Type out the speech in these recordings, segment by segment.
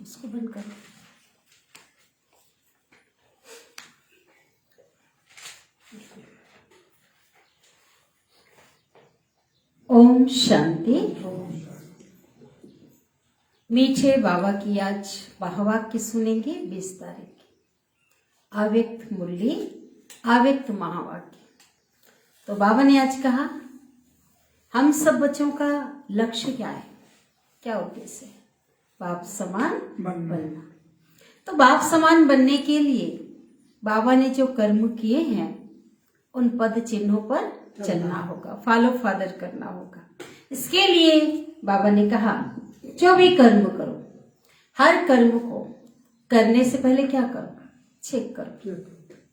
इसको बंद करो। ओम शांति। मीठे बाबा की आज वाक्य सुनेंगे 20 तारीख। अव्यक्त मुरली, अव्यक्त महावाक्य। तो बाबा ने आज कहा हम सब बच्चों का लक्ष्य क्या है, क्या उद्देश्य है? बाप समान बनना। तो बाप समान बनने के लिए बाबा ने जो कर्म किए हैं उन पद चिन्हों पर चलना होगा, फॉलो फादर करना होगा। इसके लिए बाबा ने कहा जो भी कर्म करो, हर कर्म को करने से पहले क्या करो? चेक करो।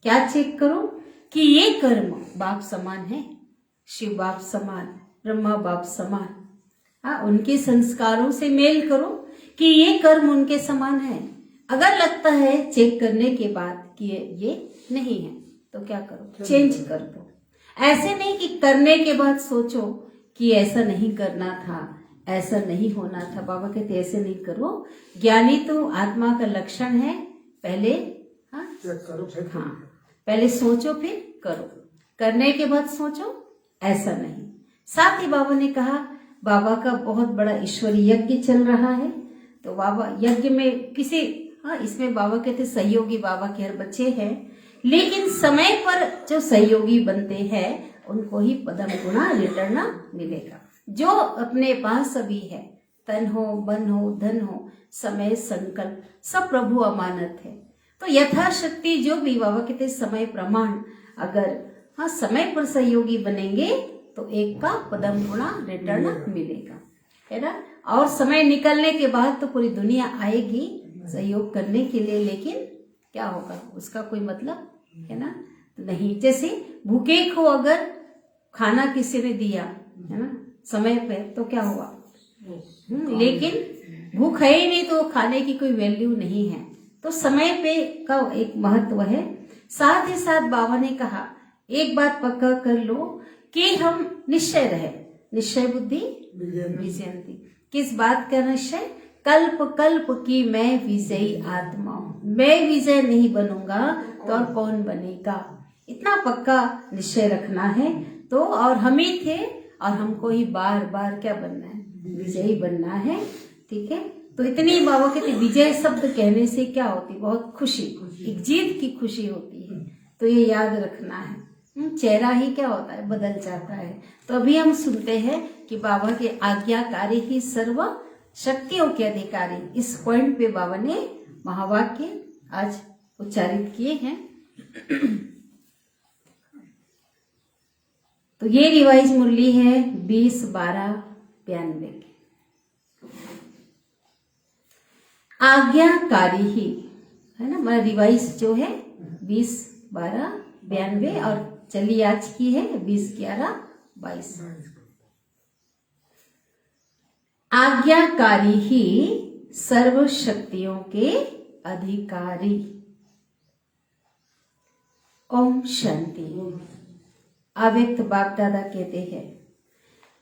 क्या चेक करो? कि ये कर्म बाप समान है, शिव बाप समान, ब्रह्मा बाप समान। हाँ, उनके संस्कारों से मेल करो कि ये कर्म उनके समान है। अगर लगता है चेक करने के बाद कि ये नहीं है तो क्या करो? चेंज कर दो। ऐसे नहीं कि करने के बाद सोचो कि ऐसा नहीं करना था, ऐसा नहीं होना था। बाबा कहते ऐसे नहीं करो। ज्ञानी तो आत्मा का लक्षण है, पहले पहले सोचो फिर करो, करने के बाद सोचो, ऐसा नहीं। साथ ही बाबा ने कहा बाबा का बहुत बड़ा ईश्वरीय यज्ञ चल रहा है। तो बाबा यज्ञ में किसी इसमें बाबा कहते सहयोगी बाबा के हर बच्चे हैं, लेकिन समय पर जो सहयोगी बनते हैं उनको ही पदम गुणा रिटर्न मिलेगा। जो अपने पास अभी है, तन हो, मन हो, धन हो, समय, संकल्प, सब प्रभु अमानत है। तो यथाशक्ति जो भी बाबा कहते समय प्रमाण अगर हाँ, समय पर सहयोगी बनेंगे तो एक का पदम गुणा रिटर्न मिलेगा, है ना। और समय निकलने के बाद तो पूरी दुनिया आएगी सहयोग करने के लिए, लेकिन क्या होगा उसका कोई मतलब है ना, नहीं। जैसे भूखे को अगर खाना किसी ने दिया है ना समय पे तो क्या हुआ, लेकिन भूख है ही नहीं तो खाने की कोई वैल्यू नहीं है। तो समय पे का एक महत्व है। साथ ही साथ बाबा ने कहा एक बात पक्का कर लो कि हम निश्चय रहे, निश्चय बुद्धि विजयंती। किस बात का निश्चय? कल्प कल्प की मैं विजयी आत्मा हूं, मैं विजय नहीं बनूंगा तो और कौन बनेगा, इतना पक्का निश्चय रखना है। तो और हम ही थे और हमको ही बार बार क्या बनना है, विजयी बनना है, ठीक है। तो इतनी बाबा कहते विजय शब्द कहने से क्या होती, बहुत खुशी, एक जीत की खुशी होती है। तो ये याद रखना है। चेहरा ही क्या होता है, बदल जाता है। तो अभी हम सुनते हैं कि बाबा के आज्ञाकारी ही सर्व शक्तियों के अधिकारी, इस पॉइंट पे बाबा ने महावाक्य आज उच्चारित किए हैं। तो ये रिवाइज मुरली है 20/12/92 की। आज्ञाकारी ही है ना, मेरा रिवाइज जो है 20/12/92 और चली आज की है 20/11/22। आज्ञाकारी ही सर्व शक्तियों के अधिकारी। ओम शांति। अव्यक्त बाप दादा कहते हैं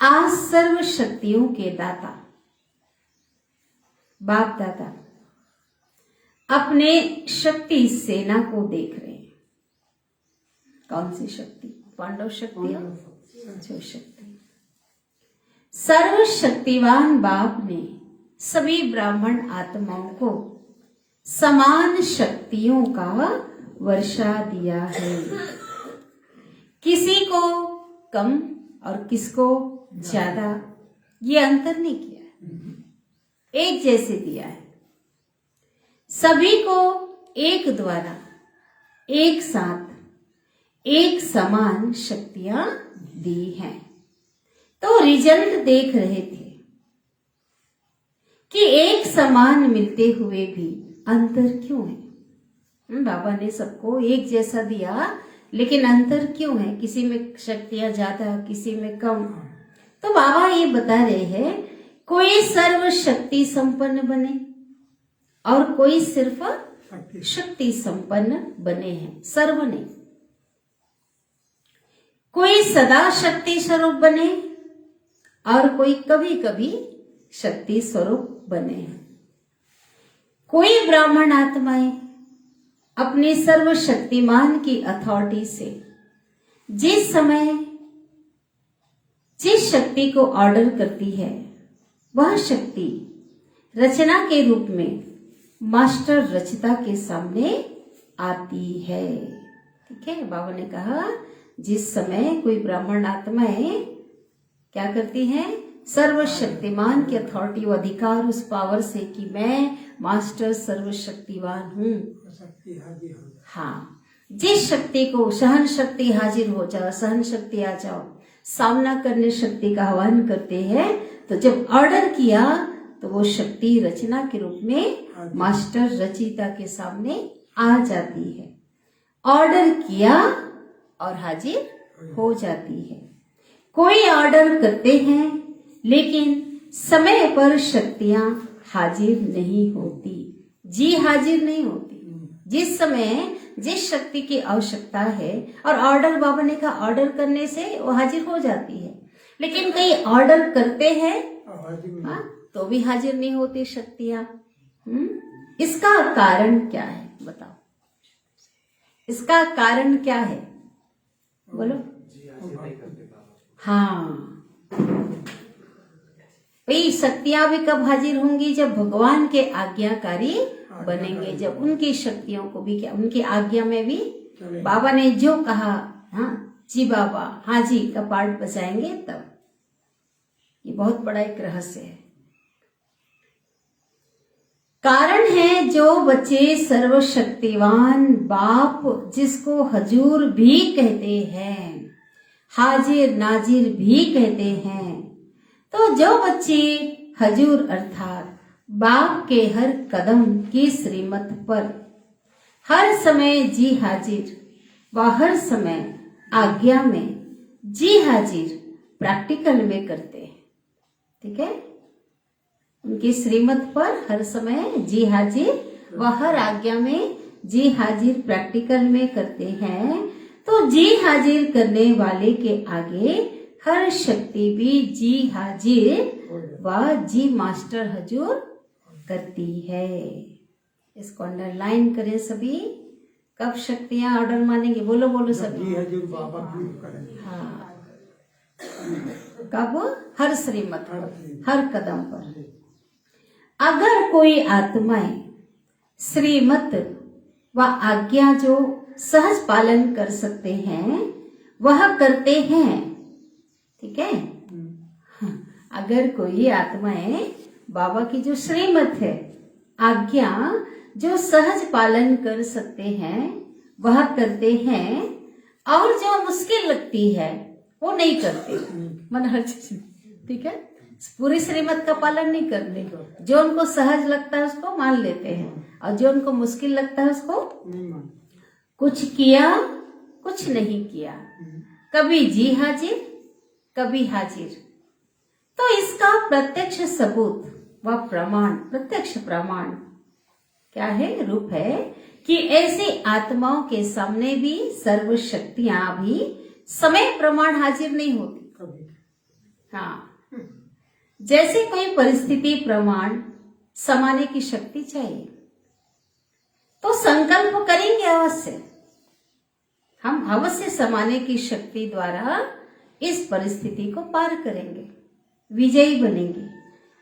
आज सर्व शक्तियों के दाता बाप दादा अपने शक्ति सेना को देख रहे हैं। कौन सी शक्ति? पांडव शक्ति, जो शक्ति सर्वशक्तिवान बाप ने सभी ब्राह्मण आत्माओं को समान शक्तियों का वर्षा दिया है। किसी को कम और किसको ज्यादा ये अंतर नहीं किया है, एक जैसे दिया है। सभी को एक द्वारा एक साथ एक समान शक्तियां दी हैं। तो रिजल्ट देख रहे थे कि एक समान मिलते हुए भी अंतर क्यों है। बाबा ने सबको एक जैसा दिया लेकिन अंतर क्यों है, किसी में शक्तियां ज्यादा किसी में कम। तो बाबा ये बता रहे हैं कोई सर्व शक्ति संपन्न बने और कोई सिर्फ शक्ति संपन्न बने हैं, सर्व नहीं। कोई सदा शक्ति स्वरूप बने और कोई कभी कभी शक्ति स्वरूप बने हैं। कोई ब्राह्मण आत्माएं अपने सर्वशक्तिमान की अथॉरिटी से जिस समय जिस शक्ति को ऑर्डर करती है वह शक्ति रचना के रूप में मास्टर रचिता के सामने आती है। ठीक है, बाबा ने कहा जिस समय कोई ब्राह्मण आत्माएं क्या करती हैं, सर्वशक्तिमान की अथॉरिटी व अधिकार उस पावर से कि मैं मास्टर सर्वशक्तिवान हूं। हाँ, जिस शक्ति को सहन शक्ति हाजिर हो जाओ, सहन शक्ति आ जाओ, सामना करने शक्ति का आह्वान करते हैं। तो जब ऑर्डर किया तो वो शक्ति रचना के रूप में मास्टर रचिता के सामने आ जाती है। ऑर्डर किया और हाजिर हो जाती है। कोई ऑर्डर करते हैं लेकिन समय पर शक्तियां हाजिर नहीं होती, जी हाजिर नहीं होती। जिस समय जिस शक्ति की आवश्यकता है और ऑर्डर बाबा ने कहा ऑर्डर करने से वो हाजिर हो जाती है, लेकिन कई ऑर्डर करते हैं हाँ तो भी हाजिर नहीं होती शक्तियां। इसका कारण क्या है बताओ, इसका कारण क्या है बोलो। हाँ, भाई शक्तियां भी कब हाजिर होंगी, जब भगवान के आज्ञाकारी बनेंगे, जब उनकी शक्तियों को भी क्या उनकी आज्ञा में भी बाबा ने जो कहा हाँ जी बाबा हाँ जी का पार्ट बजाएंगे तब। ये बहुत बड़ा एक रहस्य है। कारण है जो बच्चे सर्वशक्तिवान बाप जिसको हजूर भी कहते हैं, हाजिर नाजिर भी कहते हैं। तो जो बच्चे हजूर अर्थात बाप के हर कदम की श्रीमत पर हर समय जी हाजिर व हर समय आज्ञा में जी हाजिर प्रैक्टिकल में करते हैं, ठीक है, उनकी श्रीमत पर हर समय जी हाजिर व हर आज्ञा में जी हाजिर प्रैक्टिकल में करते हैं, तो जी हाजिर करने वाले के आगे हर शक्ति भी जी हाजिर व जी मास्टर हजूर करती है। इसको अंडरलाइन करें सभी। कब शक्तियां ऑर्डर मानेंगे? बोलो बोलो सभी। हाँ, कब? हर श्रीमत पर, हर कदम पर। अगर कोई आत्माएं श्रीमत व आज्ञा जो सहज पालन कर सकते हैं वह करते हैं, ठीक है। अगर कोई आत्माएं बाबा की जो श्रीमत है, आज्ञा जो सहज पालन कर सकते हैं वह करते हैं, और जो मुश्किल लगती है वो नहीं करते, मन हर चीज, ठीक है, पूरी श्रीमत का पालन नहीं करते। जो उनको सहज लगता है उसको मान लेते हैं, और जो उनको मुश्किल लगता है उसको कुछ किया कुछ नहीं किया, कभी जी हाजिर कभी हाजिर। तो इसका प्रत्यक्ष सबूत व प्रमाण, प्रत्यक्ष प्रमाण क्या है? रूप है कि ऐसी आत्माओं के सामने भी सर्व शक्तियां भी समय प्रमाण हाजिर नहीं होती। हाँ, जैसे कोई परिस्थिति प्रमाण समाने की शक्ति चाहिए तो संकल्प करेंगे अवश्य, हम अवश्य समाने की शक्ति द्वारा इस परिस्थिति को पार करेंगे, विजयी बनेंगे।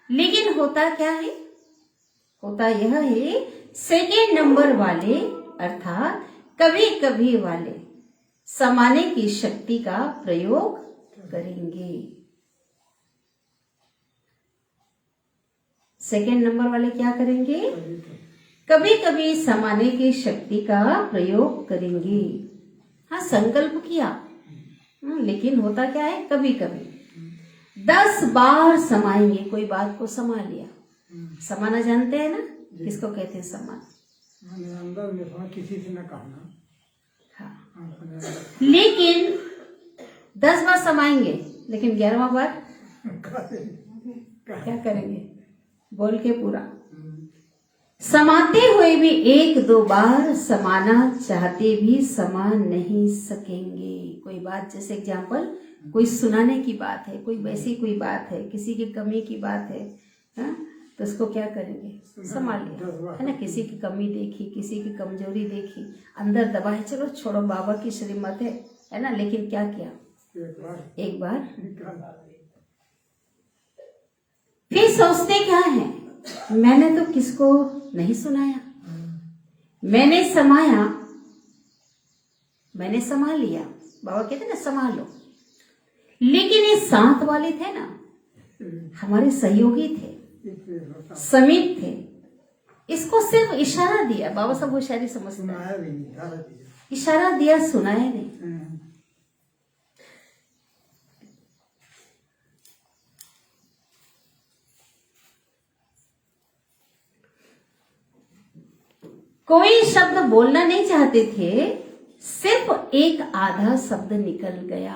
लेकिन होता क्या है? होता यह है सेकेंड नंबर वाले अर्थात कभी कभी वाले समाने की शक्ति का प्रयोग करेंगे। सेकेंड नंबर वाले क्या करेंगे? कभी कभी समाने की शक्ति का प्रयोग करेंगे। हाँ, संकल्प किया, लेकिन होता क्या है? कभी कभी 10 बार समाएंगे, कोई बात को समा लिया। समाना जानते हैं ना, किसको कहते हैं समाना? अंदर में किसी से न कहना। हाँ, लेकिन 10 बार समाएंगे, लेकिन 11वां बार क्या करेंगे? बोल के पूरा समाते हुए भी 1-2 बार समाना चाहते भी समा नहीं सकेंगे। कोई बात, जैसे एग्जाम्पल, कोई सुनाने की बात है, कोई वैसी कोई बात है, किसी की कमी की बात है, तो उसको क्या करेंगे? संभाल लिया, है ना। किसी की कमी देखी, किसी की कमजोरी देखी, अंदर दबा है, चलो छोड़ो, बाबा की श्रीमत है ना। लेकिन क्या किया? एक बार फिर सोचते क्या है? मैंने तो किसको नहीं सुनाया, मैंने समाया, मैंने संभाल लिया। बाबा कहते ना संभालो। लेकिन ये साथ वाले थे ना, हमारे सहयोगी थे, समीप थे, इसको सिर्फ इशारा दिया। बाबा सब होशियारी समझते हैं, इशारा दिया, सुनाया नहीं। कोई शब्द बोलना नहीं चाहते थे, सिर्फ एक आधा शब्द निकल गया।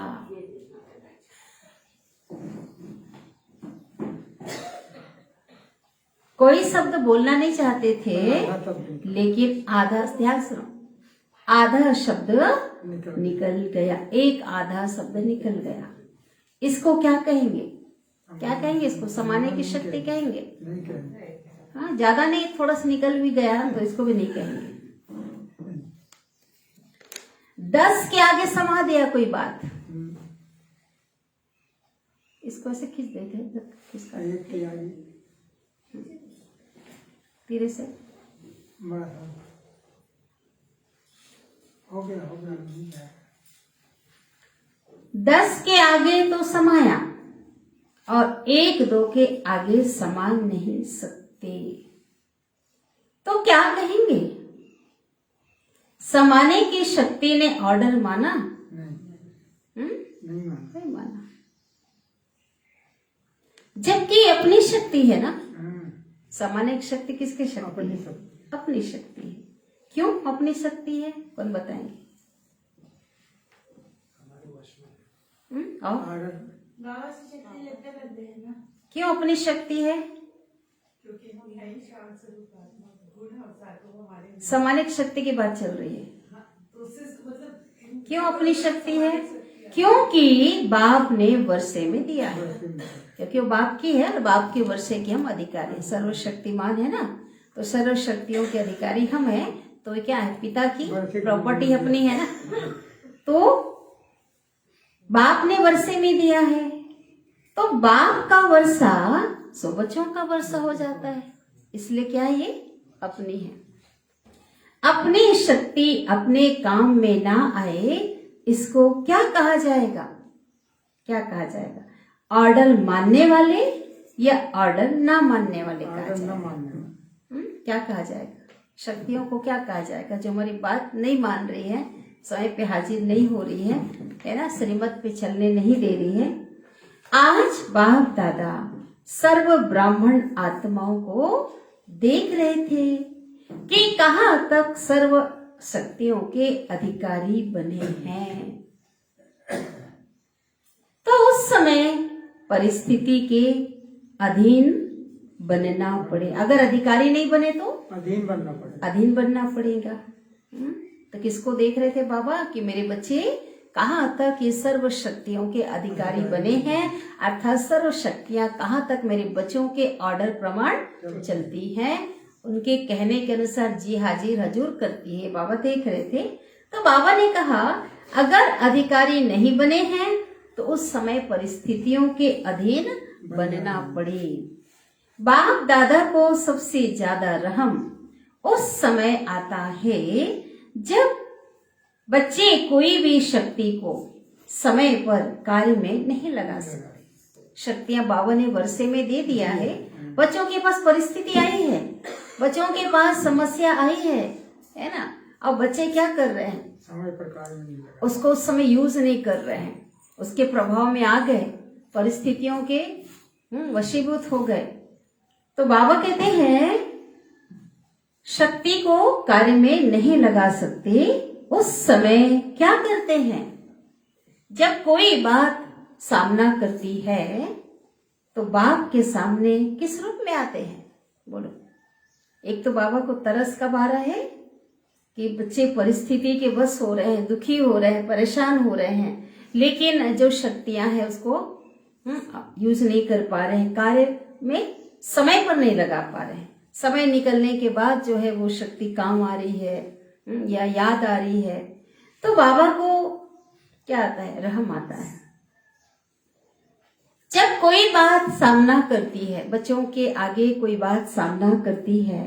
कोई शब्द बोलना नहीं चाहते थे, लेकिन आधा, ध्यान सुनो, आधा शब्द निकल गया, एक आधा शब्द निकल गया। इसको क्या कहेंगे? क्या कहेंगे? इसको समाने की शक्ति कहेंगे। हाँ, ज्यादा नहीं, थोड़ा सा निकल भी गया तो इसको भी नहीं कहेंगे। 10 के आगे समा दिया कोई बात, इसको ऐसे खींच देते हैं, किसका धीरे से हो गया। 10 के आगे तो समाया, और 1-2 के आगे समा नहीं सकते। तो क्या कहेंगे? समाने की शक्ति ने ऑर्डर माना? नहीं माना। नहीं माना। जबकि अपनी शक्ति है ना। समाने की शक्ति किसकी शक्ति अपनी है? शक्ति। अपनी शक्ति है। क्यों अपनी शक्ति है? कौन बताएंगे? और क्यों अपनी शक्ति है? समानिक शक्ति की बात चल रही है। क्यों अपनी शक्ति है? क्योंकि बाप ने वर्षे में दिया है, क्योंकि वो बाप की है और बाप के वर्षे की हम अधिकारी, सर्वशक्तिमान है ना, तो सर्व शक्तियों के अधिकारी हम हैं। तो ये क्या है? पिता की प्रॉपर्टी अपनी है ना, तो बाप ने वर्षे में दिया है, तो बाप का वर्षा सो बच्चों का वर्षा हो जाता है। इसलिए क्या है? ये अपनी है। अपनी शक्ति अपने काम में ना आए, इसको क्या कहा जाएगा? क्या कहा जाएगा? ऑर्डर मानने वाले या ऑर्डर ना मानने वाले कहा ऑर्डर जाएगा? न मानने। क्या कहा जाएगा? शक्तियों को क्या कहा जाएगा? जो हमारी बात नहीं मान रही है, समय पे हाजिर नहीं हो रही है ना, श्रीमत पे चलने नहीं दे रही है। आज बाप दादा सर्व ब्राह्मण आत्माओं को देख रहे थे कि कहाँ तक सर्व शक्तियों के अधिकारी बने हैं। तो उस समय परिस्थिति के अधीन बनना पड़े। अगर अधिकारी नहीं बने तो अधीन बनना पड़ेगा। अधीन बनना पड़ेगा। तो किसको देख रहे थे बाबा? कि मेरे बच्चे कहाँ तक ये सर्व शक्तियों के अधिकारी बने हैं, अर्थात सर्व शक्तियां कहाँ तक मेरे बच्चों के ऑर्डर प्रमाण चलती हैं, उनके कहने के अनुसार जी हाजिर हजूर करती है। बाबा देख रहे थे। तो बाबा ने कहा अगर अधिकारी नहीं बने हैं तो उस समय परिस्थितियों के अधीन बनना पड़े। बाप दादा को सबसे ज्यादा रहम उस समय आता है जब बच्चे कोई भी शक्ति को समय पर कार्य में नहीं लगा सकते। शक्तियां बाबा ने वर्षे में दे दिया है, बच्चों के पास परिस्थिति आई है, बच्चों के पास समस्या आई है ना। अब बच्चे क्या कर रहे हैं? समय पर कार्य नहीं लगा। उसको उस समय यूज नहीं कर रहे हैं, उसके प्रभाव में आ गए, परिस्थितियों के वशीभूत हो गए। तो बाबा कहते हैं शक्ति को कार्य में नहीं लगा सकते। उस समय क्या करते हैं? जब कोई बात सामना करती है तो बाप के सामने किस रूप में आते हैं? बोलो। एक तो बाबा को तरस कब आ रहा है कि बच्चे परिस्थिति के वश हो रहे हैं, दुखी हो रहे हैं, परेशान हो रहे हैं, लेकिन जो शक्तियां हैं उसको यूज नहीं कर पा रहे हैं, कार्य में समय पर नहीं लगा पा रहे हैं। समय निकलने के बाद जो है वो शक्ति काम आ रही है या याद आ रही है, तो बाबा को क्या आता है? रहम आता है। जब कोई बात सामना करती है, बच्चों के आगे कोई बात सामना करती है,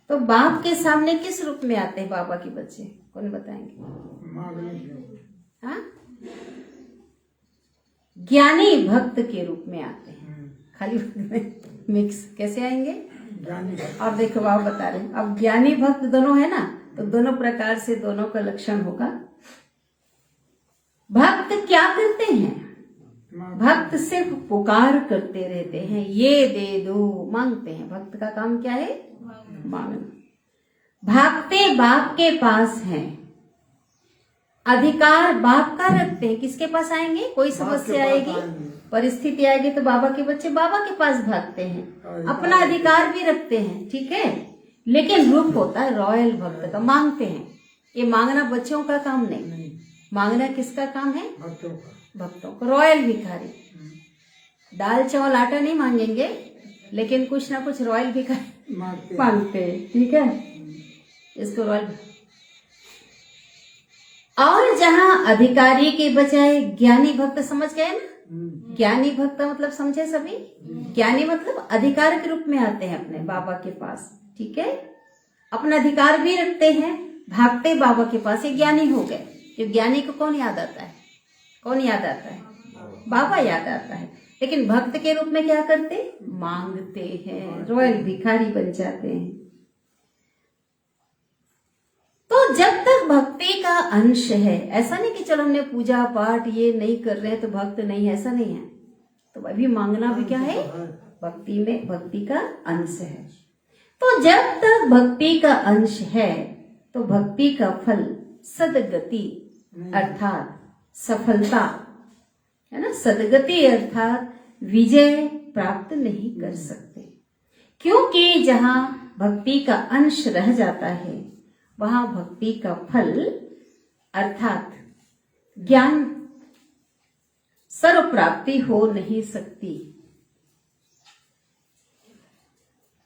तो बाप के सामने किस रूप में आते हैं बाबा के बच्चे? कौन बताएंगे? हाँ, ज्ञानी भक्त के रूप में आते हैं। खाली मिक्स कैसे आएंगे? ज्ञानी। और देखो बाबा बता रहे हैं, अब ज्ञानी भक्त दोनों है ना, तो दोनों प्रकार से दोनों का लक्षण होगा। भक्त क्या करते हैं? भक्त सिर्फ पुकार करते रहते हैं, ये दे दो, मांगते हैं। भक्त का काम क्या है? मांगना। भागते बाप के पास हैं, अधिकार बाप का रखते हैं। किसके पास आएंगे? कोई समस्या आएगी, परिस्थिति आएगी तो बाबा के बच्चे बाबा के पास भागते हैं, अपना अधिकार भी रखते हैं, ठीक है। लेकिन रूप होता है रॉयल भक्त का, मांगते हैं। ये मांगना बच्चों का काम नहीं, मांगना किसका काम है? भक्तों का। रॉयल भिखारी दाल चावल आटा नहीं मांगेंगे, लेकिन कुछ ना कुछ रॉयल भिखारी मांगते हैं, ठीक है। इसको रॉयल। और जहां अधिकारी के बजाय ज्ञानी भक्त, समझ गए ना? ज्ञानी भक्त मतलब समझे सभी? ज्ञानी मतलब अधिकार के रूप में आते हैं अपने बाबा के पास, ठीक है। अपना अधिकार भी रखते हैं, भागते बाबा के पास, ये ज्ञानी हो गए। तो ज्ञानी को कौन याद आता है? कौन याद आता है? बाबा याद आता है। लेकिन भक्त के रूप में क्या करते? मांगते हैं, रॉयल भिखारी बन जाते हैं। का अंश है। ऐसा नहीं कि चलो हमने पूजा पाठ ये नहीं कर रहे हैं तो भक्त नहीं, ऐसा नहीं है। तो अभी मांगना भी क्या है, भक्ति में भक्ति का अंश है। तो जब तक भक्ति का अंश है तो भक्ति का फल सदगति अर्थात सफलता है ना, सदगति अर्थात विजय प्राप्त नहीं कर सकते। क्योंकि जहां भक्ति का अंश रह जाता है वहां भक्ति का फल अर्थात ज्ञान सर्व प्राप्ति हो नहीं सकती,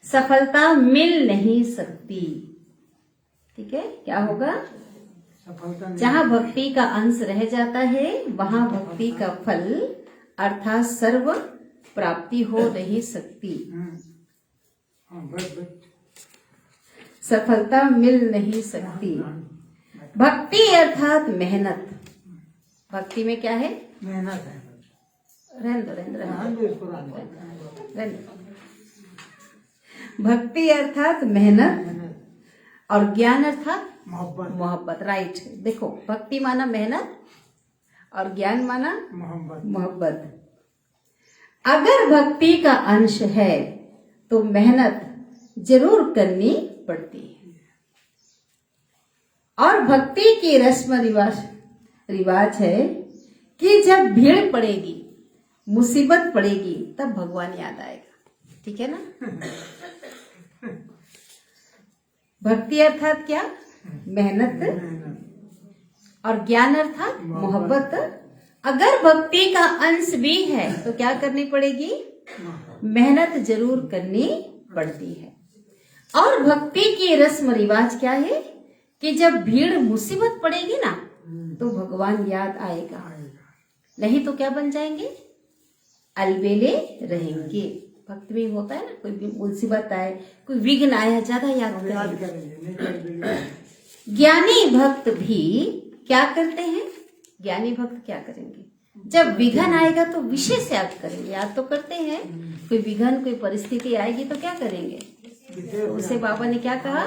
सफलता मिल नहीं सकती। ठीक है, क्या होगा, सफलता नहीं। जहां भक्ति का अंश रह जाता है वहां भक्ति का फल अर्थात सर्व प्राप्ति हो नहीं सकती, हाँ, बस सफलता मिल नहीं सकती। भक्ति अर्थात मेहनत। भक्ति में क्या है, मेहनत है। रहने दो, रहने दो, रहने दो, इसको रहने दो। भक्ति अर्थात मेहनत और ज्ञान अर्थात मोहब्बत। मोहब्बत। राइट, देखो भक्ति माना मेहनत और ज्ञान माना मोहब्बत। मोहब्बत। अगर भक्ति का अंश है तो मेहनत जरूर करनी पड़ती है। और भक्ति की रस्म रिवाज है कि जब भीड़ पड़ेगी, मुसीबत पड़ेगी, तब भगवान याद आएगा। ठीक है ना। भक्ति अर्थात क्या, मेहनत और ज्ञान अर्थात मोहब्बत। अगर भक्ति का अंश भी है तो क्या करनी पड़ेगी, मेहनत जरूर करनी पड़ती है। और भक्ति की रस्म रिवाज क्या है कि जब भीड़ मुसीबत पड़ेगी ना तो भगवान याद आएगा, नहीं तो क्या बन जाएंगे, अलबेले रहेंगे। भक्ति में होता है ना, कोई भी मुसीबत आए, कोई विघ्न आया, ज्यादा याद करेंगे। ज्ञानी भक्त भी क्या करते हैं, ज्ञानी भक्त क्या करेंगे, जब विघ्न आएगा तो विशेष याद करेंगे। याद तो करते हैं, कोई विघ्न कोई परिस्थिति आएगी तो क्या करेंगे, तो उसे बाबा ने क्या कहा,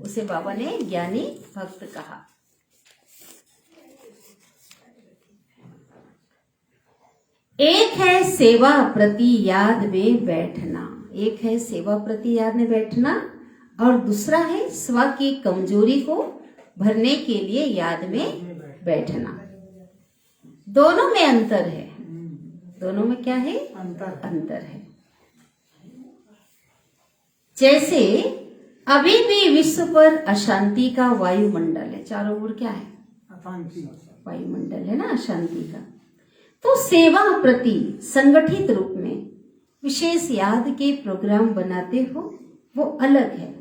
उसे बाबा ने ज्ञानी भक्त कहा। एक है सेवा प्रति याद में बैठना, एक है सेवा प्रति याद में बैठना और दूसरा है स्व की कमजोरी को भरने के लिए याद में बैठना। दोनों में अंतर है, दोनों में क्या है, अंतर है। जैसे अभी भी विश्व पर अशांति का वायुमंडल है, चारों ओर क्या है, वायुमंडल है ना अशांति का। तो सेवा प्रति संगठित रूप में विशेष याद के प्रोग्राम बनाते हो, वो अलग है,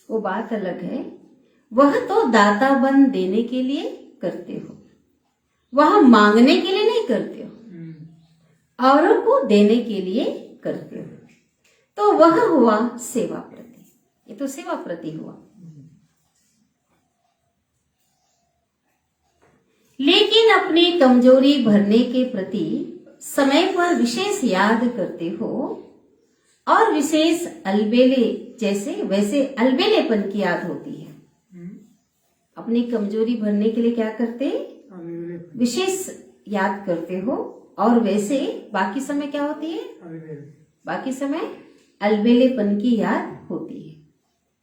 वो बात अलग है। वह तो दाता बन देने के लिए करते हो, वह मांगने के लिए नहीं करते हो, औरों को देने के लिए करते हो। तो वह हुआ सेवा प्रति, ये तो सेवा प्रति हुआ। लेकिन अपनी कमजोरी भरने के प्रति समय पर विशेष याद करते हो और विशेष अलबेले जैसे वैसे अलबेलेपन की याद होती है। अपनी कमजोरी भरने के लिए क्या करते, विशेष याद करते हो और वैसे बाकी समय क्या होती है, बाकी समय अलबेलेपन की याद होती है।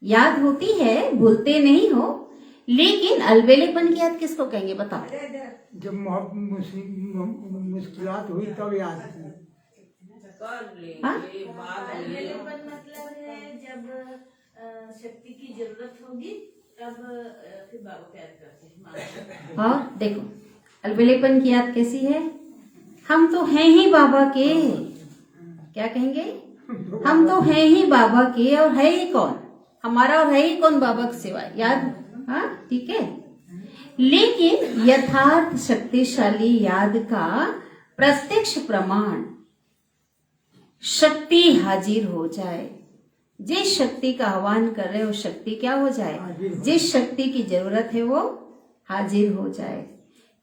याद होती है, भूलते नहीं हो, लेकिन अलबेलेपन की याद किसको कहेंगे बताओ। जब मुश्किलात हुई तब याद की। मतलब है जब शक्ति की जरूरत होगी तब फिर बाबा को याद करते हैं। हाँ देखो अलबेलेपन की याद कैसी है, हम तो हैं ही बाबा के, क्या कहेंगे, हम तो हैं ही बाबा के और है ही कौन, हमारा और है ही कौन बाबा के सिवाय। याद, हाँ ठीक है। लेकिन यथार्थ शक्तिशाली याद का प्रत्यक्ष प्रमाण शक्ति हाजिर हो जाए। जिस शक्ति का आह्वान कर रहे हो शक्ति क्या हो जाए, जिस शक्ति की जरूरत है वो हाजिर हो जाए।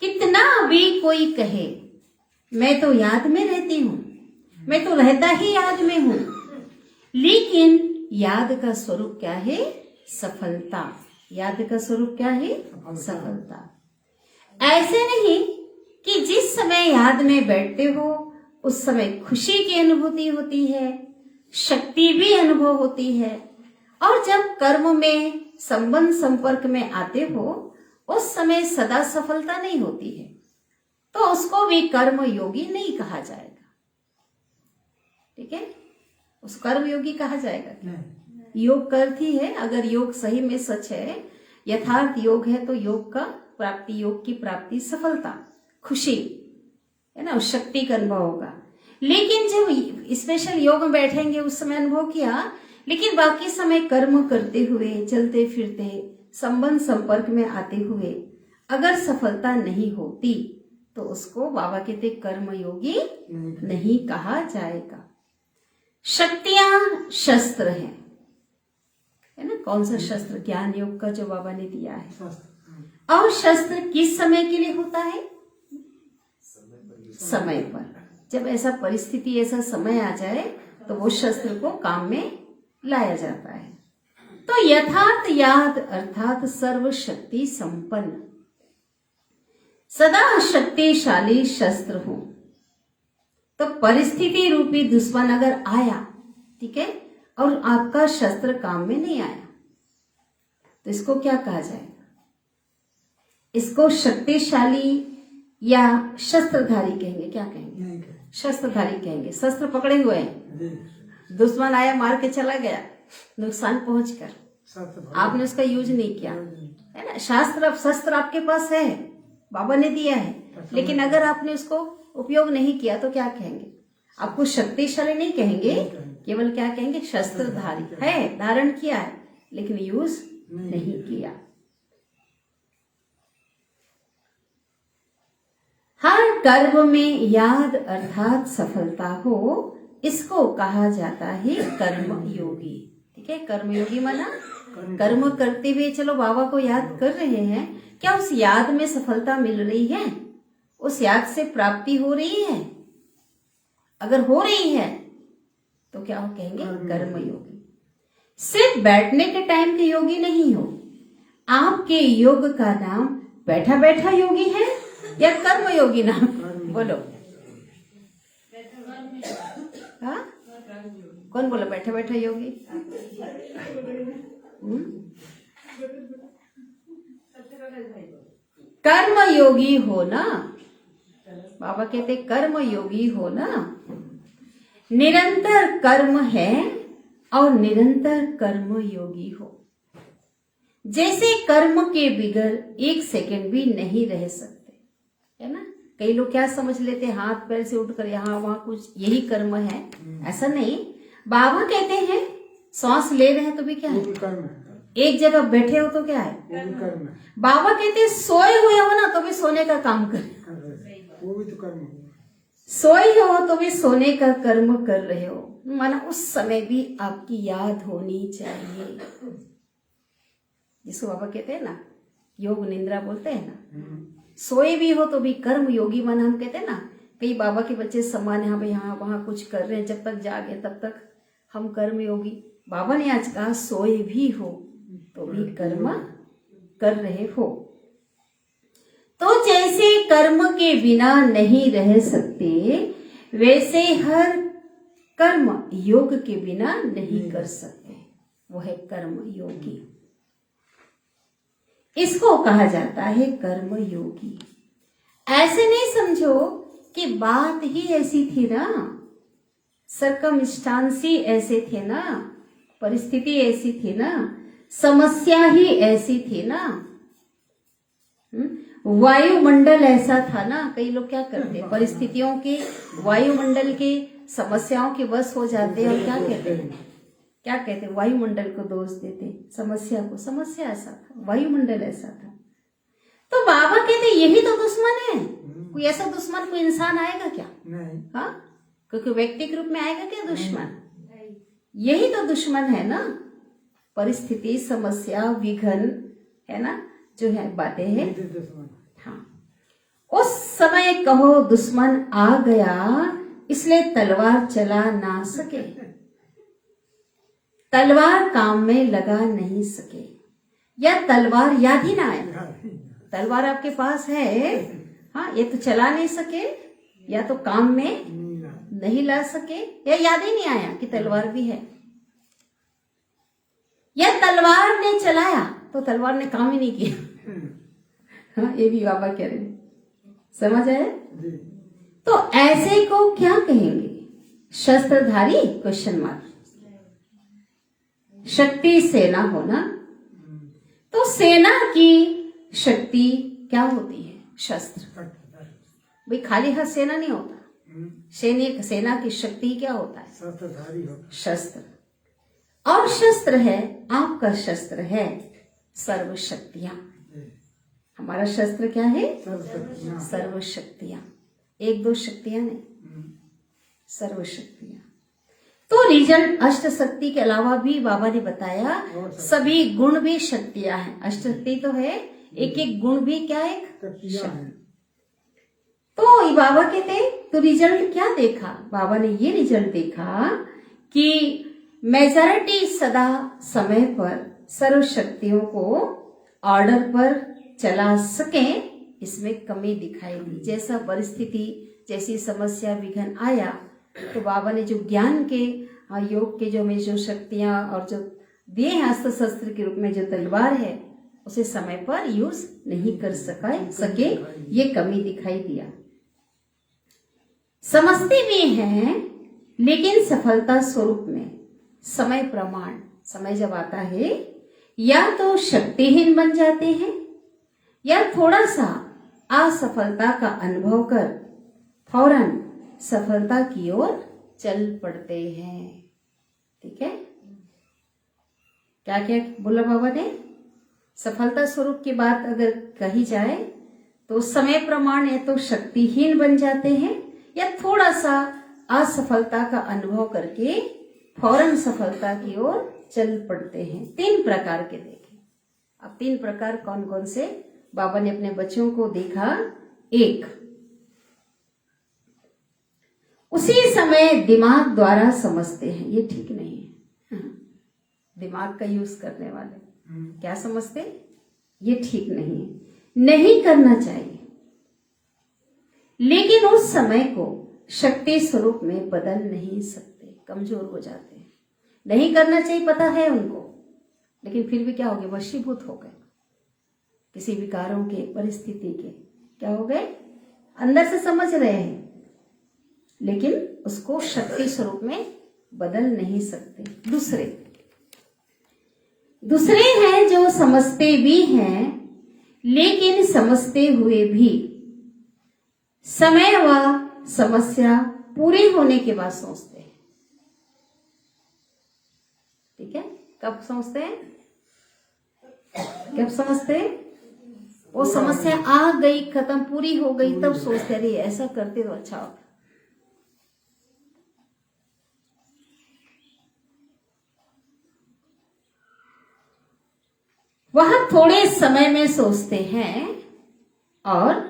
कितना भी कोई कहे मैं तो याद में रहती हूँ, मैं तो रहता ही याद में हूँ, लेकिन याद का स्वरूप क्या है, सफलता। याद का स्वरूप क्या है? सफलता। ऐसे नहीं कि जिस समय याद में बैठते हो उस समय खुशी की अनुभूति होती है, शक्ति भी अनुभव होती है, और जब कर्म में संबंध संपर्क में आते हो उस समय सदा सफलता नहीं होती है, तो उसको भी कर्म योगी नहीं कहा जाएगा। ठीक है, उस कर्म योगी कहा जाएगा क्या? नहीं, योग का अर्थ ही है, अगर योग सही में सच है, यथार्थ योग है, तो योग का प्राप्ति, योग की प्राप्ति सफलता, खुशी है ना, उस शक्ति का अनुभव होगा। लेकिन जब स्पेशल योग में बैठेंगे उस समय अनुभव किया, लेकिन बाकी समय कर्म करते हुए, चलते फिरते, संबंध संपर्क में आते हुए अगर सफलता नहीं होती तो उसको बाबा कहते कर्म योगी नहीं कहा जाएगा। शक्तियां शस्त्र हैं, है ना। कौन सा शस्त्र? ज्ञान योग का जो बाबा ने दिया है। स्वस्थ। और शस्त्र किस समय के लिए होता है? समय पर। जब ऐसा परिस्थिति, ऐसा समय आ जाए तो वो शस्त्र को काम में लाया जाता है। तो यथार्थ याद अर्थात सर्वशक्ति संपन्न, सदा शक्तिशाली शस्त्र हो। तो परिस्थिति रूपी दुश्मन अगर आया, ठीक है, और आपका शस्त्र काम में नहीं आया, तो इसको क्या कहा जाएगा? इसको शक्तिशाली या शस्त्रधारी कहेंगे? क्या कहेंगे? नहीं कहे। शस्त्रधारी कहेंगे। शस्त्र पकड़े हुए हैं, जी, दुश्मन आया, मार के चला गया, नुकसान पहुंचकर, शस्त्र आपने उसका यूज नहीं किया, है ना। शस्त्र आपके पास है, बाबा ने दिया है, लेकिन अगर आपने उसको उपयोग नहीं किया तो क्या कहेंगे? आपको शक्तिशाली नहीं कहेंगे, केवल क्या कहेंगे? शस्त्रधारी है, धारण किया है लेकिन यूज नहीं किया। हर कर्म में याद अर्थात सफलता हो, इसको कहा जाता है कर्म योगी। ठीक है, कर्म योगी माना कर्म करते हुए चलो बाबा को याद कर रहे हैं, क्या उस याद में सफलता मिल रही है? उस याद से प्राप्ति हो रही है? अगर हो रही है तो क्या हो कहेंगे? कर्म योगी। सिर्फ बैठने के टाइम के योगी नहीं हो। आपके योग का नाम बैठा बैठा योगी है या कर्म योगी नाम? बोलो। हाँ, कौन बोला बैठा बैठा योगी? कर्म योगी हो ना, बाबा कहते कर्म योगी हो ना। निरंतर कर्म है और निरंतर कर्म योगी हो। जैसे कर्म के बिगर एक सेकंड भी नहीं रह सकते, है ना। कई लोग क्या समझ लेते, हाथ पैर से उठकर यहाँ वहां कुछ यही कर्म है, ऐसा नहीं। बाबा कहते हैं सांस ले रहे हैं तो भी क्या वो है? भी कर्म है, एक जगह बैठे हो तो क्या है? वो भी कर्म है, बाबा कहते हैं सोए हुए हो ना तो भी सोने का काम कर, कर रहे हैं। वो भी तो कर्म हुआ। सोए हो तो भी सोने का कर्म कर रहे हो, माना उस समय भी आपकी याद होनी चाहिए। जिसको बाबा कहते हैं ना योग निद्रा बोलते हैं ना, सोए भी हो तो भी कर्म योगी, माना हम कहते हैं ना कई बाबा के बच्चे समान है, भाई यहाँ वहां कुछ कर रहे हैं, जब तक जागे तब तक हम कर्म योगी। बाबा ने आज कहा सोए भी हो तो भी कर्म कर रहे हो। तो जैसे कर्म के बिना नहीं रह सकते, वैसे हर कर्म योग के बिना नहीं कर सकते, वो है कर्म योगी। इसको कहा जाता है कर्म योगी। ऐसे नहीं समझो कि बात ही ऐसी थी ना, सरकमस्टांस ही ऐसे थे ना, परिस्थिति ऐसी थी ना, समस्या ही ऐसी थी ना, वायुमंडल ऐसा था ना। कई लोग क्या करते हैं, परिस्थितियों के, वायुमंडल के, समस्याओं के वश हो जाते हैं और क्या कहते हैं, क्या कहते हैं, वायुमंडल को दोष देते, समस्या को। समस्या ऐसा था, वायुमंडल ऐसा था। तो बाबा कहते यही तो दुश्मन है। कोई ऐसा दुश्मन कोई इंसान आएगा क्या? नहीं, हाँ, क्योंकि व्यक्ति के रूप में आएगा क्या दुश्मन? यही तो दुश्मन है ना, परिस्थिति, समस्या, विघ्न, है ना, जो है बातें हैं। ये तो दुश्मन। हाँ, उस समय कहो दुश्मन आ गया, इसलिए तलवार चला ना सके, तलवार काम में लगा नहीं सके। या तलवार याद ही ना आया? याद ही नहीं। तलवार आपके पास है, हाँ, ये तो चला नहीं सके या तो काम में नहीं याद। नहीं ला सके या याद ही नहीं आया कि तलवार भी है, या तलवार ने चलाया तो तलवार ने काम ही नहीं किया। हाँ, ये भी बाबा कह रहे हैं, समझ आया? जी। तो ऐसे को क्या कहेंगे? शस्त्रधारी? Question mark. शक्ति सेना होना, तो सेना की शक्ति क्या होती है? शस्त्र। भाई खाली हाथ सेना नहीं होता, सैनिक सेना की शक्ति क्या होता है? शस्त्रधारी होता शस्त्र। और शस्त्र है, आपका शस्त्र है सर्वशक्तियां। है। हमारा शस्त्र क्या है? सर्वशक्तियाँ। सर्वशक्तियां। एक दो शक्तियां नहीं, सर्वशक्तियां। तो रिजल्ट अष्ट शक्ति के अलावा भी बाबा ने बताया सभी गुण भी शक्तियां हैं। अष्ट शक्ति तो है, एक एक गुण भी क्या है? शक्तियाँ हैं। तो ये बाबा कहते तो रिजल्ट क्या देखा? बाबा ने ये रिजल्ट देखा कि मेजॉरिटी सदा समय पर सर्व शक्तियों को ऑर्डर पर चला सके, इसमें कमी दिखाई दी। जैसा परिस्थिति, जैसी समस्या विघ्न आया, तो बाबा ने जो ज्ञान के योग के जो में जो शक्तियां और जो दिए हैं अस्त्र शस्त्र के रूप में जो तलवार है, उसे समय पर यूज नहीं कर सके, ये कमी दिखाई दिया। समझते भी हैं, लेकिन सफलता स्वरूप में समय प्रमाण, समय जब आता है या तो शक्तिहीन बन जाते हैं या थोड़ा सा असफलता का अनुभव कर फौरन सफलता की ओर चल पड़ते हैं। ठीक है, क्या क्या बोला बाबा ने? सफलता स्वरूप की बात अगर कही जाए तो समय प्रमाण या तो शक्तिहीन बन जाते हैं या थोड़ा सा असफलता का अनुभव करके फौरन सफलता की ओर चल पड़ते हैं। तीन प्रकार के देखे। अब तीन प्रकार कौन कौन से बाबा ने अपने बच्चों को देखा? एक, उसी समय दिमाग द्वारा समझते हैं, ये ठीक नहीं है। दिमाग का यूज करने वाले क्या समझते? ये ठीक नहीं है, नहीं करना चाहिए। लेकिन उस समय को शक्ति स्वरूप में बदल नहीं सकते, कमजोर हो जाते हैं। नहीं करना चाहिए पता है उनको, लेकिन फिर भी क्या हो गए? वशीभूत हो गए किसी विकारों के, परिस्थिति के। क्या हो गए? अंदर से समझ रहे हैं लेकिन उसको शक्ति स्वरूप में बदल नहीं सकते। दूसरे हैं जो समझते भी हैं लेकिन समझते हुए भी समय व समस्या पूरी होने के बाद सोचते हैं। ठीक है, कब समझते हैं? कब समझते हैं? वो समस्या आ गई, खत्म, पूरी हो गई, तब सोचते रहे ऐसा करते तो अच्छा होता। वह थोड़े समय में सोचते हैं और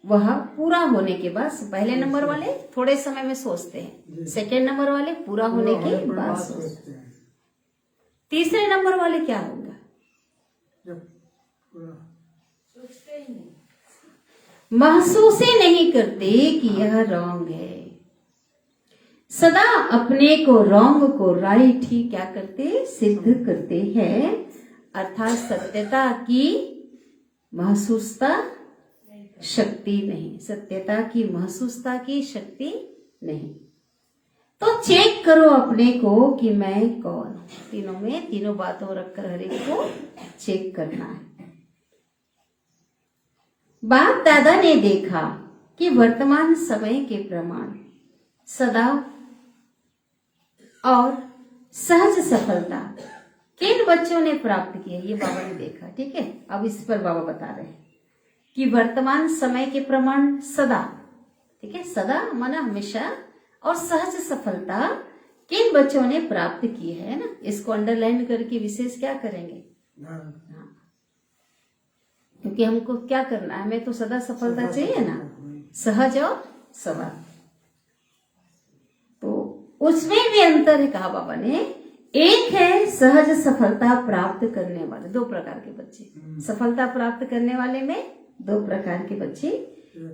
वह पूरा होने के बाद, पहले नंबर वाले थोड़े समय में सोचते हैं, सेकेंड नंबर वाले पूरा होने के बाद सोचते हैं। तीसरे नंबर वाले क्या होगा? जब पूरा सोचते ही नहीं, महसूस ही नहीं करते कि यह रॉन्ग है। सदा अपने को रॉन्ग को राइट ही क्या करते? सिद्ध करते हैं, अर्थात सत्यता की महसूसता शक्ति नहीं, सत्यता की महसूसता की शक्ति नहीं। तो चेक करो अपने को कि मैं कौन हूं। तीनों में, तीनों बातों रखकर हर एक को चेक करना है। बाप दादा ने देखा कि वर्तमान समय के प्रमाण सदा और सहज सफलता किन बच्चों ने प्राप्त की है, ये बाबा ने देखा। ठीक है, अब इस पर बाबा बता रहे हैं कि वर्तमान समय के प्रमाण सदा, ठीक है, सदा माना हमेशा, और सहज सफलता किन बच्चों ने प्राप्त की है ना। इसको अंडरलाइन करके विशेष क्या करेंगे? हाँ, क्योंकि हमको क्या करना है? हमें तो सदा सफलता चाहिए ना, सहज और सवाल। तो उसमें भी अंतर है, कहा बाबा ने। एक है सहज सफलता प्राप्त करने वाले, दो प्रकार के बच्चे। सफलता प्राप्त करने वाले में दो प्रकार के बच्चे,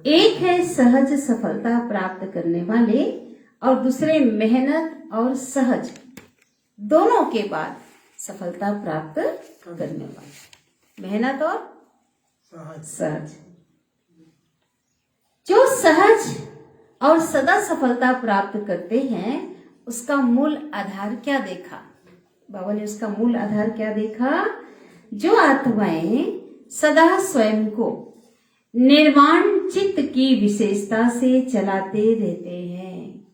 एक है सहज सफलता प्राप्त करने वाले और दूसरे मेहनत और सहज दोनों के बाद सफलता प्राप्त करने वाले। मेहनत और सहज। जो सहज और सदा सफलता प्राप्त करते हैं उसका मूल आधार क्या देखा? बाबा ने उसका मूल आधार क्या देखा? जो आत्माएं सदा स्वयं को निर्वाण चित्त की विशेषता से चलाते रहते हैं,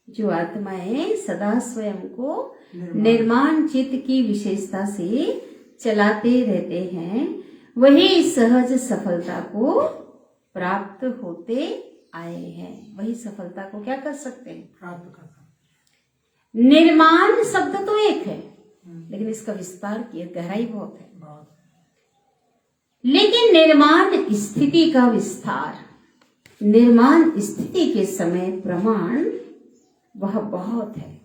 जो आत्माएं सदा स्वयं को निर्माण चित्त की विशेषता से चलाते रहते हैं, वही सहज सफलता को प्राप्त होते आए हैं। वही सफलता को क्या कर सकते हैं? प्राप्त करता। निर्माण शब्द तो एक है लेकिन इसका विस्तार की गहराई बहुत है। लेकिन निर्माण स्थिति का विस्तार, निर्माण स्थिति के समय प्रमाण वह बहुत है,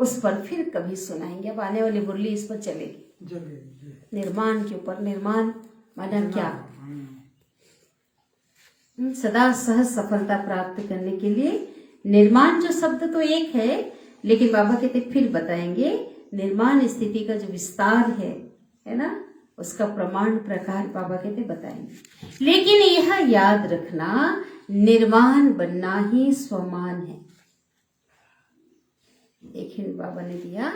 उस पर फिर कभी सुनाएंगे। अब आने वाली मुरली इस पर चलेगी। निर्माण के ऊपर, निर्माण माना क्या? सदा सहज सफलता प्राप्त करने के लिए निर्माण जो शब्द तो एक है लेकिन बाबा कहते फिर बताएंगे निर्माण स्थिति का जो विस्तार है ना, उसका प्रमाण प्रकार बाबा कहते बताएंगे। लेकिन यह याद रखना निर्माण बनना ही स्वमान है। देखिए बाबा ने दिया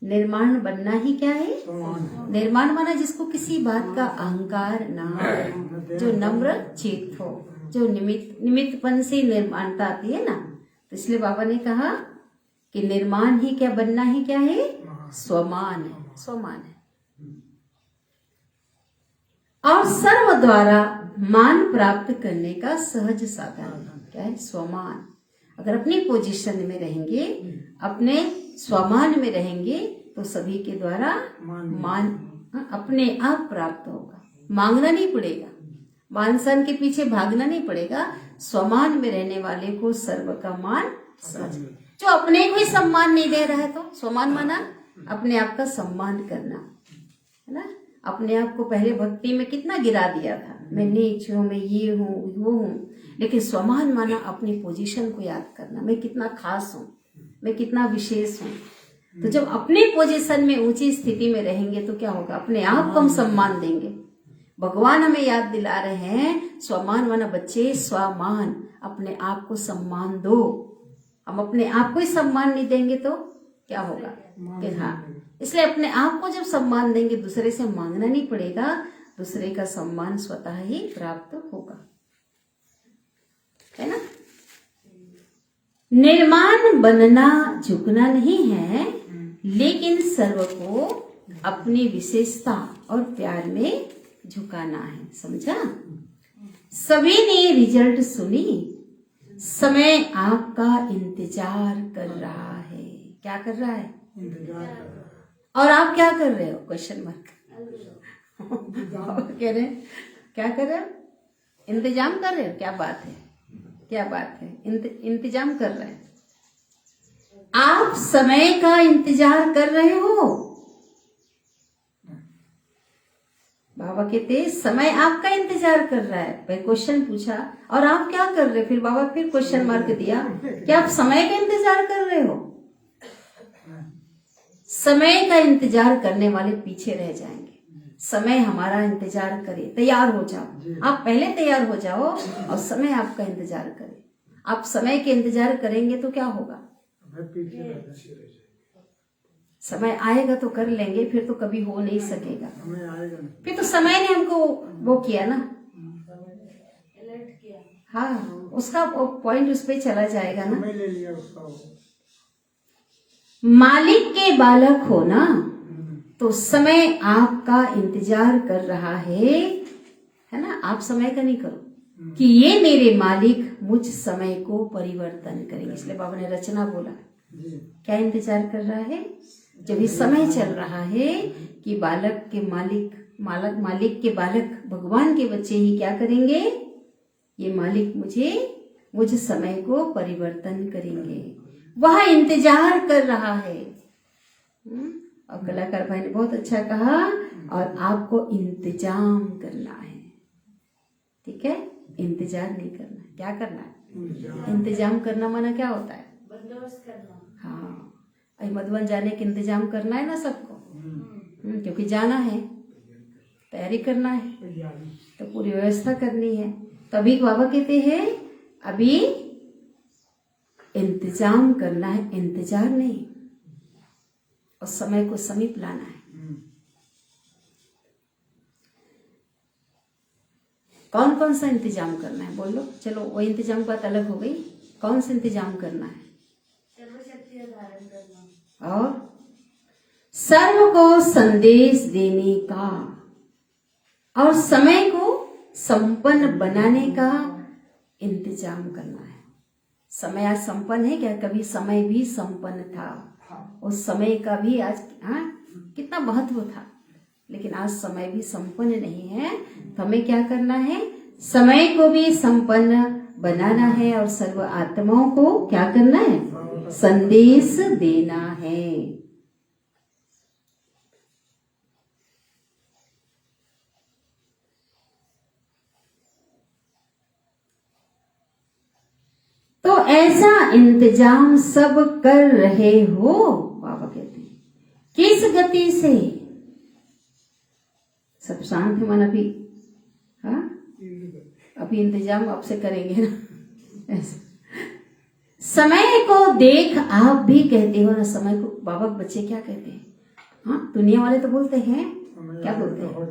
निर्माण बनना ही क्या है? निर्माण माना जिसको किसी बात का अहंकार ना हो, जो नम्र चित्त हो, जो निमित्तपन से निर्माणता आती है ना। तो इसलिए बाबा ने कहा कि निर्माण ही क्या बनना ही क्या है? स्वमान है, स्वमान है। और सर्व द्वारा मान प्राप्त करने का सहज साधन क्या है? स्वमान। अगर अपनी पोजीशन में रहेंगे, अपने स्वमान में रहेंगे तो सभी के द्वारा मान अपने आप प्राप्त होगा। मांगना नहीं पड़ेगा, मान सन के पीछे भागना नहीं पड़ेगा। स्वमान में रहने वाले को सर्व का मान सहज। जो अपने को ही सम्मान नहीं दे रहा है तो स्वमान माना अपने आप का सम्मान करना है ना। अपने आप को पहले भक्ति में कितना गिरा दिया था, मैं नीच हूँ, मैं ये हूँ, वो हूँ। लेकिन स्वमान माना अपनी पोजीशन को याद करना, मैं कितना खास हूँ, मैं कितना विशेष हूँ। तो जब अपनी पोजीशन में ऊंची स्थिति में रहेंगे तो क्या होगा? अपने आप को हम सम्मान देंगे। भगवान हमें याद दिला रहे हैं स्वमान माना बच्चे स्वमान, अपने आप को सम्मान दो। हम अपने आप को ही सम्मान नहीं देंगे तो क्या होगा? फिर हाँ, इसलिए अपने आप को जब सम्मान देंगे दूसरे से मांगना नहीं पड़ेगा, दूसरे का सम्मान स्वतः ही प्राप्त होगा, है ना। निर्माण बनना झुकना नहीं है, लेकिन सर्व को अपनी विशेषता और प्यार में झुकाना है। समझा? सभी ने रिजल्ट सुनी, समय आपका इंतजार कर रहा है। क्या कर रहा है? और आप क्या कर रहे हो? क्वेश्चन मार्क कह रहे हैं। क्या कर रहे हो? इंतजाम कर रहे हो। क्या बात है, क्या बात है, इंतजाम कर रहे हैं। आप समय का इंतजार कर रहे हो। बाबा कहते समय आपका इंतजार कर रहा है। भाई क्वेश्चन पूछा और आप क्या कर रहे हो? फिर बाबा फिर क्वेश्चन मार्क दिया कि आप समय का इंतजार कर रहे हो। समय का इंतजार करने वाले पीछे रह जाएंगे। समय हमारा इंतजार करे, तैयार हो जाओ। आप पहले तैयार हो जाओ और समय आपका इंतजार करे। आप समय के इंतजार करेंगे तो क्या होगा? समय आएगा तो कर लेंगे, फिर तो कभी हो नहीं सकेगा। फिर तो समय ने हमको वो किया ना, हाँ, उसका पॉइंट उस पे चला जाएगा ना। मालिक के बालक हो ना, तो समय आपका इंतजार कर रहा है ना। आप समय का नहीं करो कि ये मेरे मालिक मुझ समय को परिवर्तन करेंगे। इसलिए बाबा ने रचना बोला। क्या इंतजार कर रहा है? जब ये समय चल रहा है कि बालक के मालिक के बालक भगवान के बच्चे ही क्या करेंगे? ये मालिक मुझ समय को परिवर्तन करेंगे। वह इंतजार कर रहा है। और कलाकार भाई ने बहुत अच्छा कहा, और आपको इंतजाम करना है। ठीक है, इंतजार नहीं करना है। क्या करना है? इंतजाम करना माना क्या होता है? बंदोबस्त करना। हाँ, अभी मधुबन जाने का इंतजाम करना है ना सबको, क्योंकि जाना है, तैयारी करना है, तो पूरी व्यवस्था करनी है। तो अभी बाबा कहते हैं अभी इंतजाम करना है, इंतजार नहीं, और समय को समीप लाना है। कौन कौन सा इंतजाम करना है बोलो? चलो, वो इंतजाम बात अलग हो गई। कौन सा इंतजाम करना है? सर्वशक्ति धारण करना और सर्व को संदेश देने का, और समय को संपन्न बनाने का इंतजाम करना है। समय आज संपन्न है क्या? कभी समय भी संपन्न था, उस समय का भी आज कितना महत्व था, लेकिन आज समय भी संपन्न नहीं है। तो हमें क्या करना है? समय को भी संपन्न बनाना है, और सर्व आत्माओं को क्या करना है? संदेश देना है। तो ऐसा इंतजाम सब कर रहे हो, बाबा कहते हैं। किस गति से? सब शांत है मन अभी। हाँ, अभी इंतजाम आपसे करेंगे ना। ऐसा समय को देख, आप भी कहते हो ना समय को। बाबा के बच्चे क्या कहते हैं? हाँ, दुनिया वाले तो बोलते हैं, क्या बोलते हैं?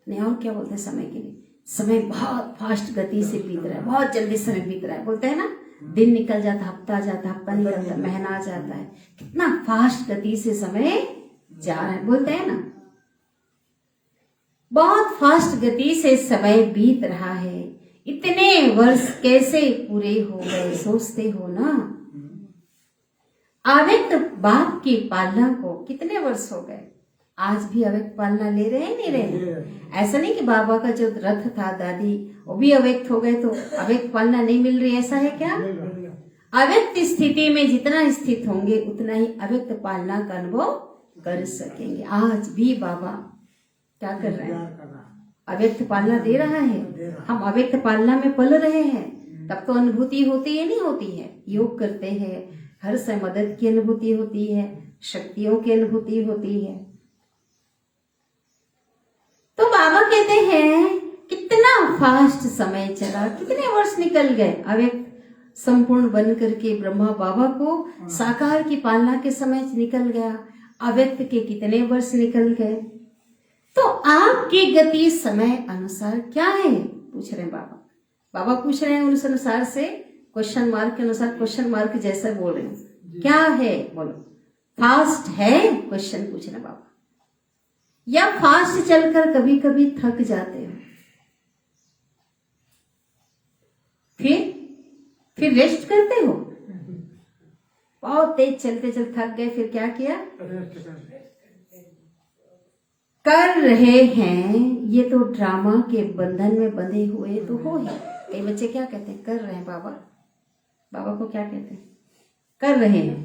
नहीं, और क्या बोलते हैं समय के लिए? समय बहुत फास्ट गति से बीत रहा है, बहुत जल्दी समय बीत रहा है, बोलते हैं ना। दिन निकल जाता, हफ्ता जाता, हफ्ता निकलता, महीना आ जाता है, कितना फास्ट गति से समय जा रहा है, बोलते हैं ना। बहुत फास्ट गति से समय बीत रहा है। इतने वर्ष कैसे पूरे हो गए, सोचते हो ना। अव्यक्त बाप की पालना को कितने वर्ष हो गए? आज भी अव्यक्त पालना ले रहे हैं, नहीं रहे? ऐसा नहीं कि बाबा का जो रथ था, दादी, वो भी अव्यक्त हो गए तो अव्यक्त पालना नहीं मिल रही, ऐसा है क्या? अव्यक्त स्थिति में जितना स्थित होंगे उतना ही अव्यक्त पालना का अनुभव कर सकेंगे। आज भी बाबा क्या कर रहे हैं? अव्यक्त पालना दे रहा है। हम अव्यक्त पालना में पल रहे हैं, तब तो अनुभूति होती है, नहीं होती है? योग करते हैं, हर समय मदद की अनुभूति होती है, शक्तियों की अनुभूति होती है। तो बाबा कहते हैं कितना फास्ट समय चला, कितने वर्ष निकल गए। अव्यक्त संपूर्ण बन करके ब्रह्मा बाबा को साकार की पालना के समय निकल गया, अव्यक्त के कितने वर्ष निकल गए। तो आपकी गति समय अनुसार क्या है, पूछ रहे हैं बाबा। बाबा पूछ रहे हैं उस अनुसार से, क्वेश्चन मार्क के अनुसार, क्वेश्चन मार्क जैसा बोल रहे हैं। क्या है बोलो? फास्ट है? क्वेश्चन पूछ रहे बाबा। या फास्ट चलकर कभी कभी थक जाते हो, फिर रेस्ट करते हो? बहुत तेज चलते चलते थक गए, फिर क्या किया? कर रहे हैं। ये तो ड्रामा के बंधन में बंधे हुए तो हो ही। कई बच्चे क्या कहते हैं? कर रहे हैं बाबा। बाबा को क्या कहते हैं? कर रहे हैं।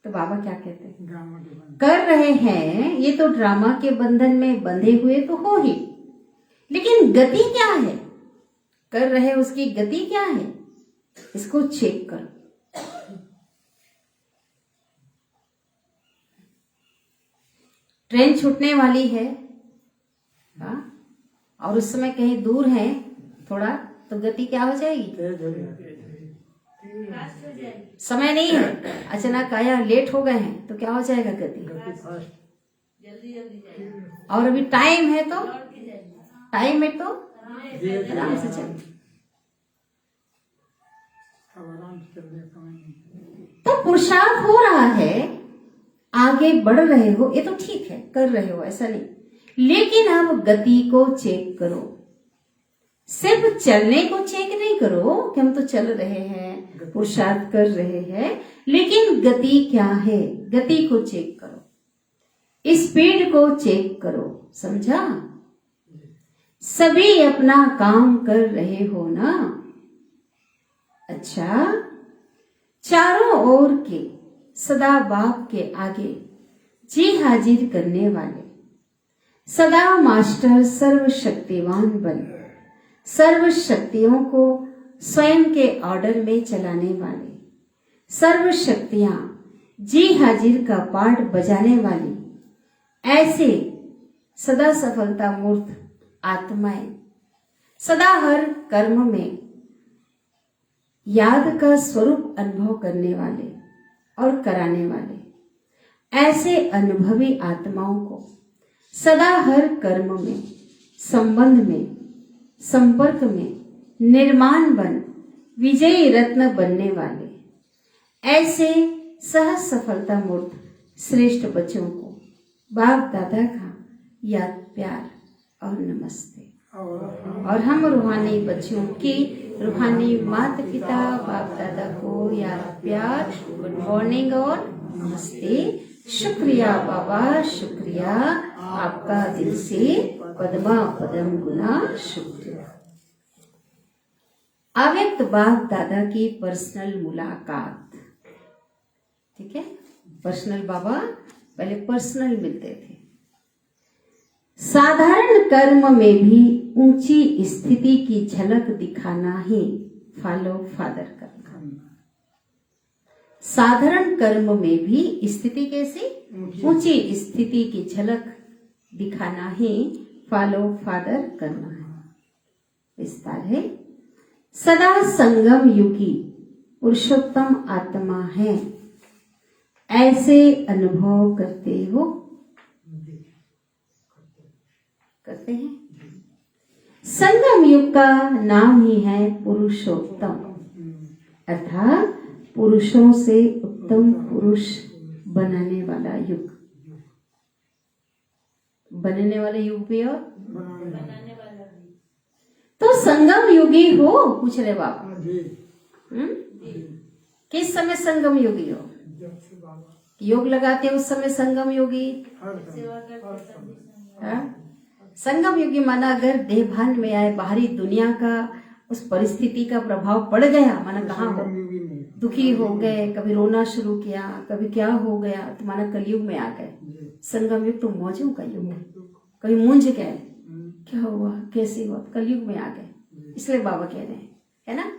तो बाबा क्या कहते हैं? कर रहे हैं, ये तो ड्रामा के बंधन में बंधे हुए तो हो ही, लेकिन गति क्या है? कर रहे उसकी गति क्या है? इसको चेक करो। ट्रेन छूटने वाली है, और उस समय कहीं दूर है थोड़ा, तो गति क्या हो जाएगी? समय नहीं है, अचानक आया, लेट हो गए हैं, तो क्या हो जाएगा? गति जल्दी जाएगी। और अभी टाइम है तो आराम से चलिए। तो पुरुषार्थ हो रहा है, आगे बढ़ रहे हो, ये तो ठीक है, कर रहे हो, ऐसा नहीं, लेकिन अब गति को चेक करो। सिर्फ चलने को चेक नहीं करो कि हम तो चल रहे हैं, पुरुषार्थ कर रहे हैं, लेकिन गति क्या है? गति को चेक करो, स्पीड को चेक करो। समझा? सभी अपना काम कर रहे हो ना? अच्छा, चारों ओर के सदा बाप के आगे जी हाजिर करने वाले, सदा मास्टर सर्वशक्तिवान बन सर्व शक्तियों को स्वयं के ऑर्डर में चलाने वाले, सर्व शक्तियां जी हाजिर का पाठ बजाने वाली, ऐसे सदा सफलता मूर्त आत्माएं, सदा हर कर्म में याद का स्वरूप अनुभव करने वाले और कराने वाले, ऐसे अनुभवी आत्माओं को सदा हर कर्म में, संबंध में, संपर्क में निर्माण बन विजयी रत्न बनने वाले, ऐसे सहज सफलता मूर्त श्रेष्ठ बच्चों को बाप दादा का याद प्यार और नमस्ते। और हम रूहानी बच्चों की रूहानी माता पिता बाप दादा को याद प्यार, गुड मॉर्निंग और नमस्ते। शुक्रिया बाबा, शुक्रिया आपका दिल से पद्मा पदम गुना शुक्रिया। अव्यक्त बाप दादा की पर्सनल मुलाकात, ठीक है। पर्सनल बाबा पहले पर्सनल मिलते थे। साधारण कर्म में भी ऊंची स्थिति की झलक दिखाना ही फॉलो फादर करना। साधारण कर्म में भी स्थिति कैसी, ऊंची स्थिति की झलक दिखाना ही फॉलो फादर करना है। विस्तार है। सदा संगम युगी पुरुषोत्तम आत्मा है, ऐसे अनुभव करते हो, करते हैं। संगम युग का नाम ही है पुरुषोत्तम, अर्थात पुरुषों से उत्तम पुरुष बनाने वाला युग। बनने वाला युग भी और बनाने वाला भी। तो संगम युगी हो, पूछ रहे बाप। जी किस समय संगम योगी हो? जब से बाबा योग लगाते हो उस समय संगम योगी। हर सेवा समय करते तभी संग। हाँ? संगम योगी माना अगर देह भान में आए, बाहरी दुनिया का उस परिस्थिति का प्रभाव पड़ गया, माना कहाँ हो, संगम युगी नहीं। दुखी हो गए, कभी रोना शुरू किया, कभी क्या हो गया, तो माना कलयुग में आ गए। जी संगम युग तो मौजों का युग है। कभी मूंझ गए, हम्म, क्या हुआ, कैसे हुआ, कलयुग में आ गए। इसलिए बाबा कह रहे हैं, है ना,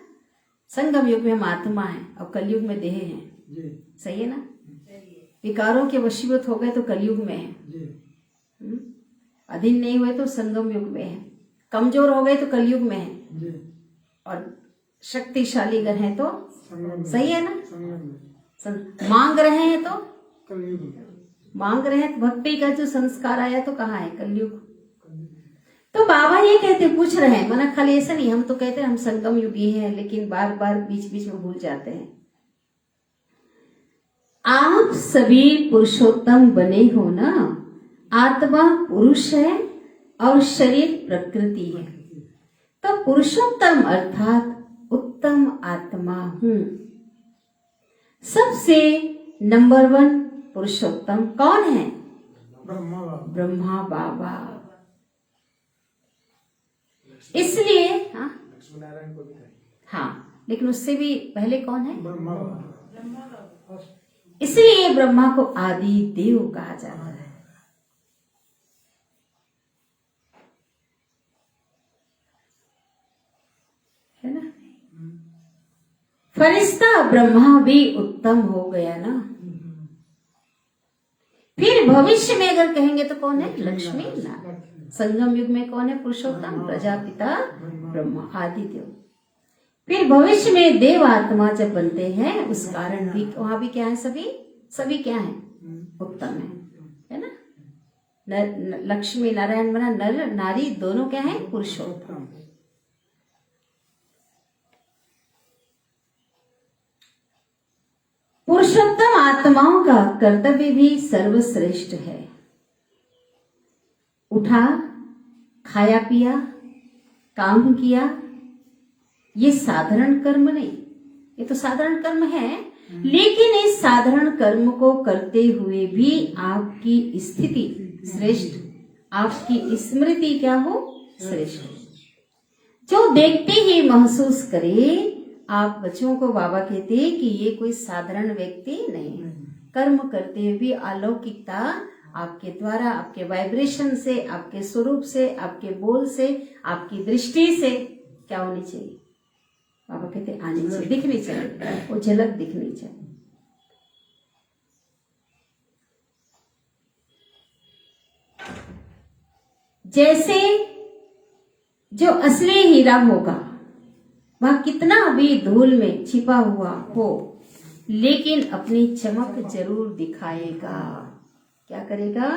संगम युग में हम आत्मा है और कलयुग में देह है। जी सही है ना। सही है। विकारों के वशीभूत हो गए तो कलयुग में है। जी अधीन नहीं हुए तो संगम युग में है। कमजोर हो गए तो कलयुग में है। जी और शक्तिशाली अगर है तो संगम सही है ना। संगम में मांग रहे हैं तो कलयुग में। मांग रहे हैं तो भक्ति का जो संस्कार आया तो कहाँ है, कलयुग। तो बाबा ये कहते, पूछ रहे हैं, माना खाली ऐसा नहीं, हम तो कहते हैं हम संगम युगी हैं, लेकिन बार बार बीच बीच में भूल जाते हैं। आप सभी पुरुषोत्तम बने हो ना। आत्मा पुरुष है और शरीर प्रकृति है, तो पुरुषोत्तम अर्थात उत्तम आत्मा हूं। सबसे नंबर 1 पुरुषोत्तम कौन है? ब्रह्मा बाबा। ब्रह्मा बाबा। इसलिए हाँ, लेकिन उससे भी पहले कौन है? ब्रह्मा बाबा। इसलिए ब्रह्मा को आदि देव कहा जाता है। है ना। फरिश्ता ब्रह्मा भी उत्तम हो गया ना। फिर भविष्य में अगर कहेंगे तो कौन है? लक्ष्मी नारायण। संगम युग में कौन है? पुरुषोत्तम प्रजापिता ब्रह्मा आदि देव। फिर भविष्य में देव आत्मा जब बनते हैं, उस कारण भी वहां भी क्या है? सभी क्या है? उत्तम है ना। लक्ष्मी नारायण बना, नर नारी दोनों क्या है? पुरुषोत्तम। पुरुषोत्तम आत्माओं का कर्तव्य भी सर्वश्रेष्ठ है। उठा, खाया पिया, काम किया, ये साधारण कर्म नहीं, ये तो साधारण कर्म है, लेकिन इस साधारण कर्म को करते हुए भी आपकी स्थिति श्रेष्ठ, आपकी स्मृति क्या हो? श्रेष्ठ। जो देखते ही महसूस करे, आप बच्चों को बाबा कहते कि ये कोई साधारण व्यक्ति नहीं है। कर्म करते हुए भी अलौकिकता आपके द्वारा, आपके वाइब्रेशन से, आपके स्वरूप से, आपके बोल से, आपकी दृष्टि से क्या होनी चाहिए? बाबा कहते आनी चाहिए, दिखनी चाहिए, वो झलक दिखनी चाहिए। जैसे जो असली हीरा होगा वह कितना भी धूल में छिपा हुआ हो, लेकिन अपनी चमक जरूर दिखाएगा। क्या करेगा?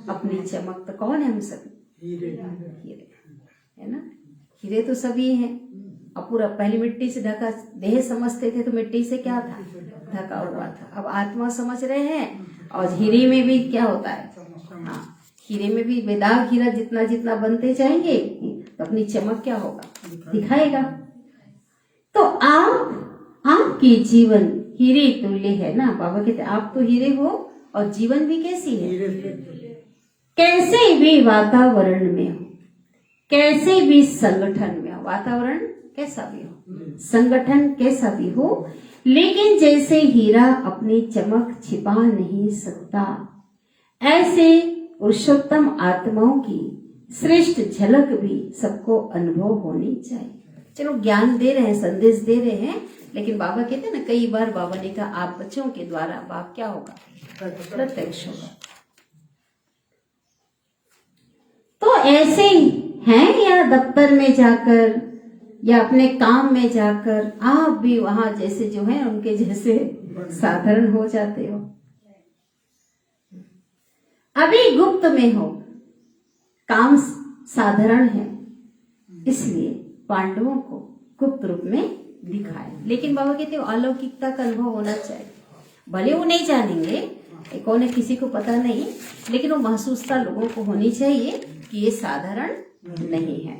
अपनी चमक। तो कौन है हम सब? हीरे हीरे है ना। हीरे तो सभी हैं। अब पूरा पहले मिट्टी से ढका देह समझते थे तो मिट्टी से क्या था? ढका हुआ था। अब आत्मा समझ रहे हैं। और हीरे में भी क्या होता है? हाँ, हीरे में भी बेदाग हीरा जितना जितना बनते जाएंगे तो अपनी चमक क्या होगा? दिखाएगा। तो आपकी जीवन हीरे तुल्य है ना। बाबा कहते आप तो हीरे हो और जीवन भी कैसी है? हीरे कैसे भी वातावरण में हो, कैसे भी संगठन में हो, वातावरण कैसा भी हो, संगठन कैसा भी हो, लेकिन जैसे हीरा अपनी चमक छिपा नहीं सकता, ऐसे पुरुषोत्तम आत्माओं की श्रेष्ठ झलक भी सबको अनुभव होनी चाहिए। चलो ज्ञान दे रहे हैं, संदेश दे रहे हैं, लेकिन बाबा कहते हैं ना, कई बार बाबा ने कहा आप बच्चों के द्वारा बाप क्या होगा? प्रत्यक्ष होगा। तो ऐसे ही हैं या दफ्तर में जाकर या अपने काम में जाकर आप भी वहां जैसे जो है उनके जैसे साधारण हो जाते हो। अभी गुप्त में हो, काम साधारण है, इसलिए पांडवों को गुप्त रूप में दिखाए। लेकिन बाबा कहते हैं अलौकिकता का अनुभव होना चाहिए। भले वो नहीं जानेंगे, कौन है किसी को पता नहीं, लेकिन वो महसूसता लोगों को होनी चाहिए कि ये साधारण नहीं है।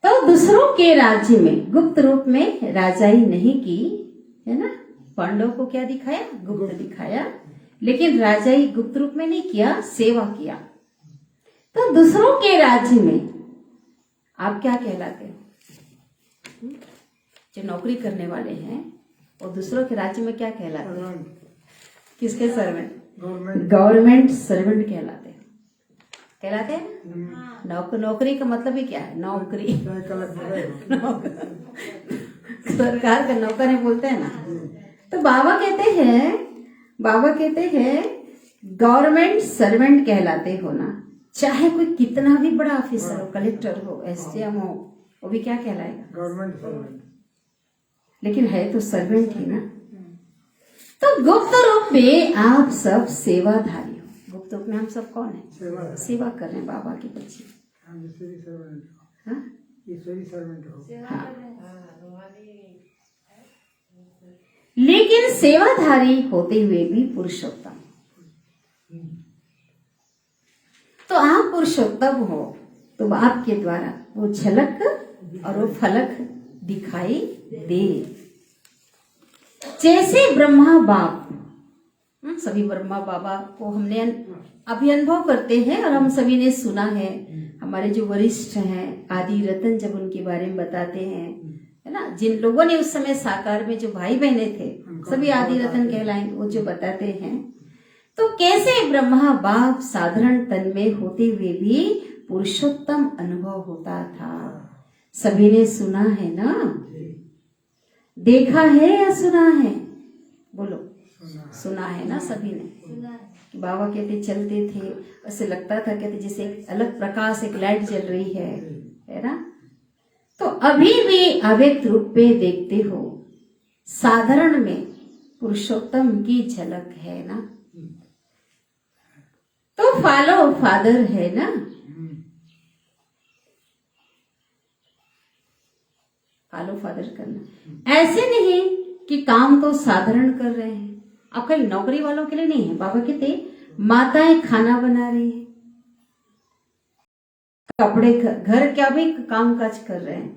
तो दूसरों के राज्य में गुप्त रूप में राजाई नहीं की, है ना। पांडव को क्या दिखाया? गुप्त दिखाया, लेकिन राजाई गुप्त रूप में नहीं किया, सेवा किया। तो दूसरों के राज्य में आप क्या कहलाते हो? जो नौकरी करने वाले हैं और दूसरों के राज्य में क्या कहलाते हैं? किसके सर्वेंट? गवर्नमेंट सर्वेंट कहलाते हैं। कहलाते हैं। नौकरी का मतलब ही क्या है? नौकरी सरकार का नौकर है बोलते हैं ना। तो बाबा कहते हैं गवर्नमेंट सर्वेंट कहलाते हो ना। चाहे कोई कितना भी बड़ा ऑफिसर हो, कलेक्टर हो, एसडीएम हो, वो भी क्या कहलाएगा? Government servant. लेकिन है तो सर्वेंट ही ना। तो गुप्त रूप में आप सब सेवाधारी हो। गुप्त रूप में हम सब कौन है? सेवा कर रहे हैं बाबा के बच्चे। लेकिन सेवाधारी होते हुए भी पुरुषोत्तम। तो आप पुरुषोत्तम हो तो आपके द्वारा वो झलक और वो फलक दिखाई दे। जैसे ब्रह्मा बाप, सभी ब्रह्मा बाबा को हमने अभी अनुभव करते हैं और हम सभी ने सुना है। हमारे जो वरिष्ठ हैं आदि रतन जब उनके बारे में बताते हैं, है ना, जिन लोगों ने उस समय साकार में जो भाई बहने थे सभी आदि रतन कहलाएंगे, वो जो बताते हैं। तो कैसे ब्रह्मा बाप साधारण तन में होते हुए भी पुरुषोत्तम अनुभव होता था। सभी ने सुना है ना, देखा है या सुना है? बोलो, सुना है ना सभी ने कि बाबा कहते चलते थे, ऐसे लगता था कहते जैसे एक अलग प्रकाश, एक लाइट जल रही है ना। तो अभी भी अव्यक्त रूप में देखते हो, साधारण में पुरुषोत्तम की झलक है ना। तो फॉलो फादर है ना। फॉलो फादर करना, ऐसे नहीं कि काम तो साधारण कर रहे हैं। अब कल नौकरी वालों के लिए नहीं है। बाबा कहते माताएं खाना बना रही है, कपड़े घर क्या भी काम काज कर रहे हैं,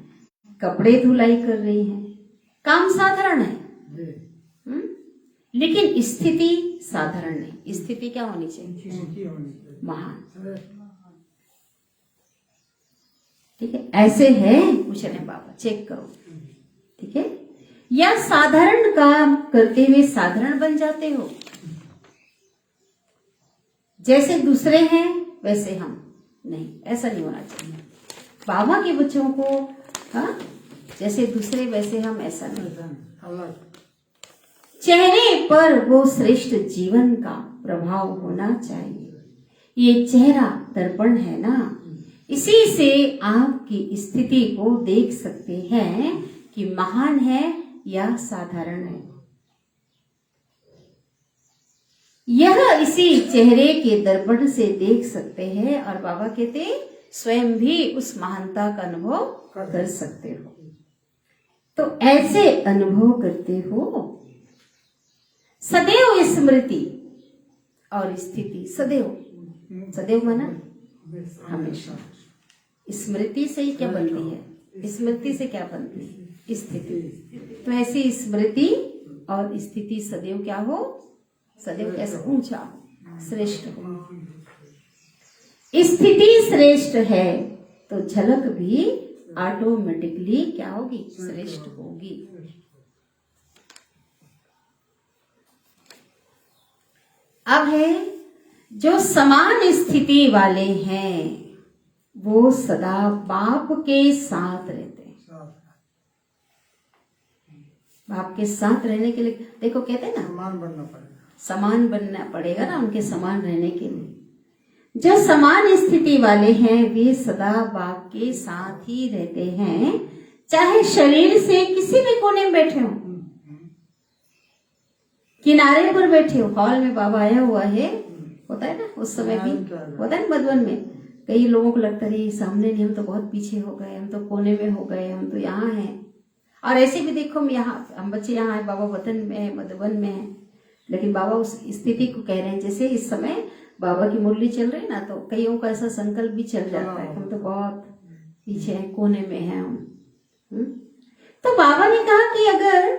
कपड़े धुलाई कर रही हैं, काम साधारण है। लेकिन स्थिति साधारण नहीं। स्थिति क्या होनी चाहिए? महान। ठीक है, ऐसे है पूछ रहे बाबा, चेक करो। ठीक है, या साधारण काम करते हुए साधारण बन जाते हो? जैसे दूसरे हैं वैसे हम नहीं, ऐसा नहीं होना चाहिए। बाबा के बच्चों को हाँ, जैसे दूसरे वैसे हम, ऐसा नहीं। अलग चेहरे पर वो श्रेष्ठ जीवन का प्रभाव होना चाहिए। ये चेहरा दर्पण है ना, इसी से आपकी स्थिति को देख सकते हैं कि महान है या साधारण है। यह इसी चेहरे के दर्पण से देख सकते हैं और बाबा कहते स्वयं भी उस महानता का अनुभव कर सकते हो। तो ऐसे अनुभव करते हो। सदैव स्मृति और स्थिति, सदैव, सदैव माना हमेशा। स्मृति से ही क्या बनती है? स्मृति से क्या बनती है? स्थिति। तो ऐसी स्मृति और स्थिति सदैव क्या हो? सदैव कैसे? ऊंचा हो, श्रेष्ठ हो। स्थिति श्रेष्ठ है तो झलक भी ऑटोमेटिकली क्या होगी? श्रेष्ठ होगी। अब है जो समान स्थिति वाले हैं वो सदा बाप के साथ रहते हैं। बाप के साथ रहने के लिए देखो कहते हैं ना, समान बनना पड़ेगा, समान बनना पड़ेगा ना उनके समान रहने के लिए। जो समान स्थिति वाले हैं वे सदा बाप के साथ ही रहते हैं, चाहे शरीर से किसी भी कोने में बैठे हो, किनारे पर बैठे हो। हॉल में बाबा आया हुआ है, होता है ना उस समय भी होता है ना मधुबन में। कई लोगों को लगता है सामने नहीं, हम तो बहुत पीछे हो गए, हम तो कोने में हो गए, हम तो यहाँ हैं। और ऐसे भी देखो हम बच्चे यहाँ है, बाबा वतन में है, मधुबन में है, लेकिन बाबा उस स्थिति को कह रहे हैं। जैसे इस समय बाबा की मुरली चल रही है ना, तो कईयों का ऐसा संकल्प भी चल जाता है, हम तो बहुत पीछे हैं, कोने में हैं हम। तो बाबा ने कहा कि अगर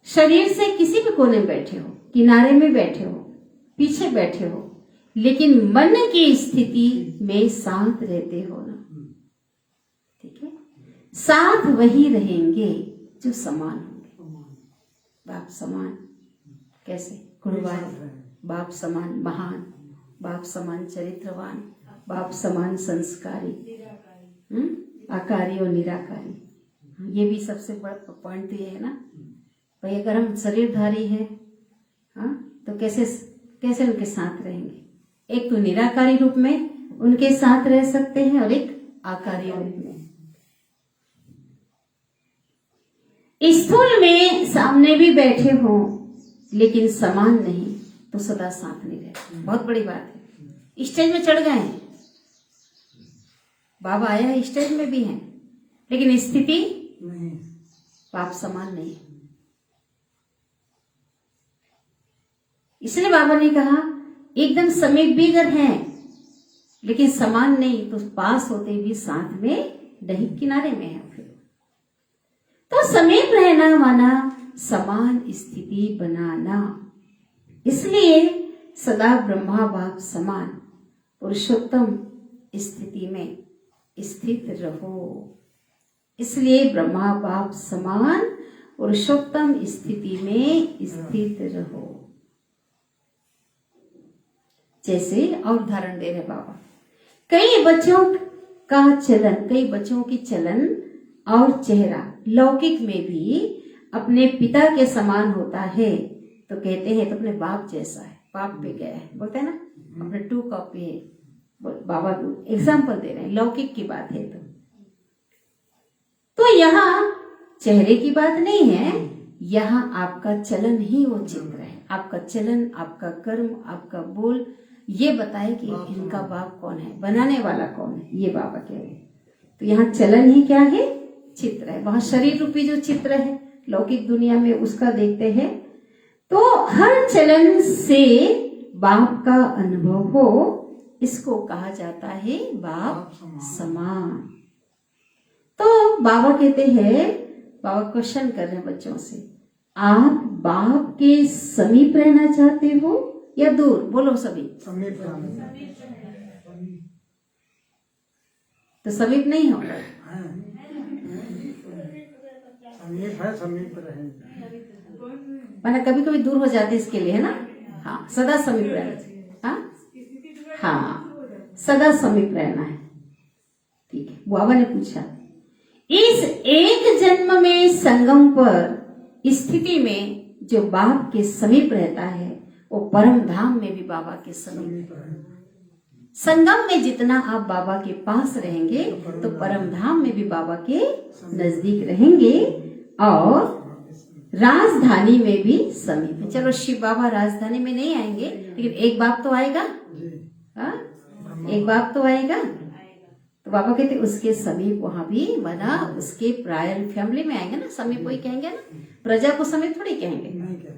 शरीर से किसी भी कोने में बैठे हो, किनारे में बैठे हो, पीछे बैठे हो, लेकिन मन की स्थिति में साथ रहते हो ना, ठीक है, साथ वही रहेंगे जो समान होंगे। बाप समान कैसे? गुणवान, बाप समान महान, बाप समान चरित्रवान, बाप समान संस्कारी, आकारी और निराकारी। ये भी सबसे बड़ा पॉइंट तो ये है ना भाई, अगर हम शरीरधारी हैं हाँ, तो कैसे कैसे उनके साथ रहेंगे? एक तो निराकारी रूप में उनके साथ रह सकते हैं और एक आकारी रूप में। स्थूल में सामने भी बैठे हो लेकिन समान नहीं तो सदा साथ नहीं रहते। बहुत बड़ी बात है। स्टेज में चढ़ गए हैं, बाबा आया है, स्टेज में भी हैं, लेकिन स्थिति नहीं, बाप समान नहीं है। इसलिए बाबा ने कहा एकदम समीप भी अगर हैं लेकिन समान नहीं तो पास होते भी साथ में नहीं, किनारे में है। फिर तो समीप रहना माना समान स्थिति बनाना। इसलिए सदा ब्रह्मा बाप समान पुरुषोत्तम स्थिति में स्थित रहो। इसलिए ब्रह्मा बाप समान पुरुषोत्तम स्थिति में स्थित रहो। जैसे और उदाहरण दे रहे बाबा, कई बच्चों का चलन, कई बच्चों की चलन और चेहरा लौकिक में भी अपने पिता के समान होता है, तो कहते हैं तो अपने बाप जैसा है, बाप पे गया है, बोलते हैं ना अपने टू कॉपी है। बाबा एग्जाम्पल दे रहे हैं, लौकिक की बात है। तो यहाँ चेहरे की बात नहीं है, यहाँ आपका चलन ही वो चित्र है। आपका चलन, आपका कर्म, आपका बोल ये बताए कि इनका बाप कौन है, बनाने वाला कौन है, ये बाबा कह रहे हैं। तो यहाँ चलन ही क्या है? चित्र है। वहां शरीर रूपी जो चित्र है लौकिक दुनिया में उसका देखते हैं। तो हर चलन से बाप का अनुभव हो, इसको कहा जाता है बाप समान। तो बाबा कहते हैं, बाबा क्वेश्चन कर रहे हैं बच्चों से, आप बाप के समीप रहना चाहते हो या दूर? बोलो सभी। समीप तो समीप नहीं हो, समीप है, समीप रहेंगे। वरना कभी कभी दूर हो जाते इसके लिए, है ना। हाँ, सदा समीप रहना। हाँ हाँ, सदा समीप रहना है। ठीक है। बाबा ने पूछा, इस एक जन्म में संगम पर स्थिति में जो बाप के समीप रहता है वो परम धाम में भी बाबा के समीप। संगम में जितना आप बाबा के पास रहेंगे तो परम धाम में भी बाबा के नजदीक रहेंगे और राजधानी में भी समीप है। चलो, शिव बाबा राजधानी में नहीं आएंगे, लेकिन एक बाप तो आएगा। हाँ, एक बाप तो आएगा। तो बाबा कहते उसके समीप वहां भी बना, उसके प्रायर फैमिली में आएंगे ना, समीप वही कहेंगे ना, प्रजा को समीप थोड़ी कहेंगे।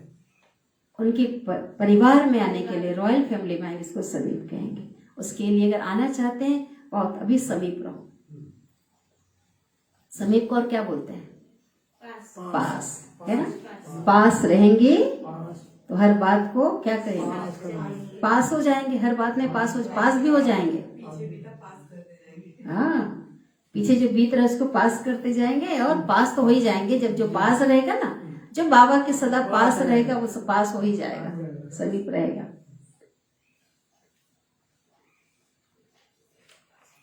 उनके परिवार में आने के लिए, रॉयल फैमिली में आएंगे, इसको समीप कहेंगे। उसके लिए अगर आना चाहते हैं बहुत अभी समीप रहो। समीप को और क्या बोलते हैं? पास, है ना। पास रहेंगे तो हर बात को क्या करेंगे? पास हो जाएंगे। हर बात में पास भी हो जाएंगे। हाँ, पीछे जो बीत रहा है उसको पास करते जाएंगे और पास तो हो ही जाएंगे। जब जो पास रहेगा ना, जो बाबा के सदा पास रहेगा वो पास हो ही जाएगा, समीप रहेगा।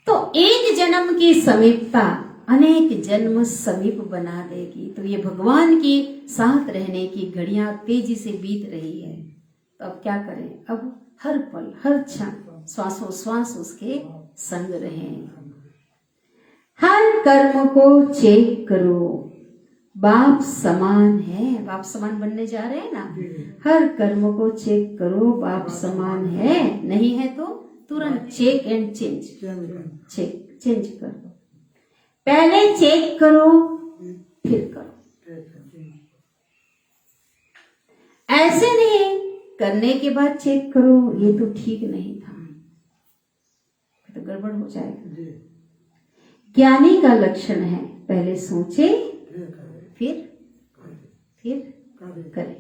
तो एक जन्म की समीपता अनेक जन्म समीप बना देगी। तो ये भगवान की साथ रहने की घड़ियां तेजी से बीत रही है। तो अब क्या करें? अब हर पल हर क्षण श्वासों श्वास उसके संग रहें। हर कर्म को चेक करो, बाप समान है। बाप समान बनने जा रहे हैं ना। हर कर्म को चेक करो, बाप समान है। नहीं है तो तुरंत चेक एंड चेंज, चेंज कर दो। पहले चेक करो फिर करो। ऐसे नहीं करने के बाद चेक करो, ये तो ठीक नहीं था, तो गड़बड़ हो जाएगा। ज्ञानी का लक्षण है पहले सोचे फिर करे।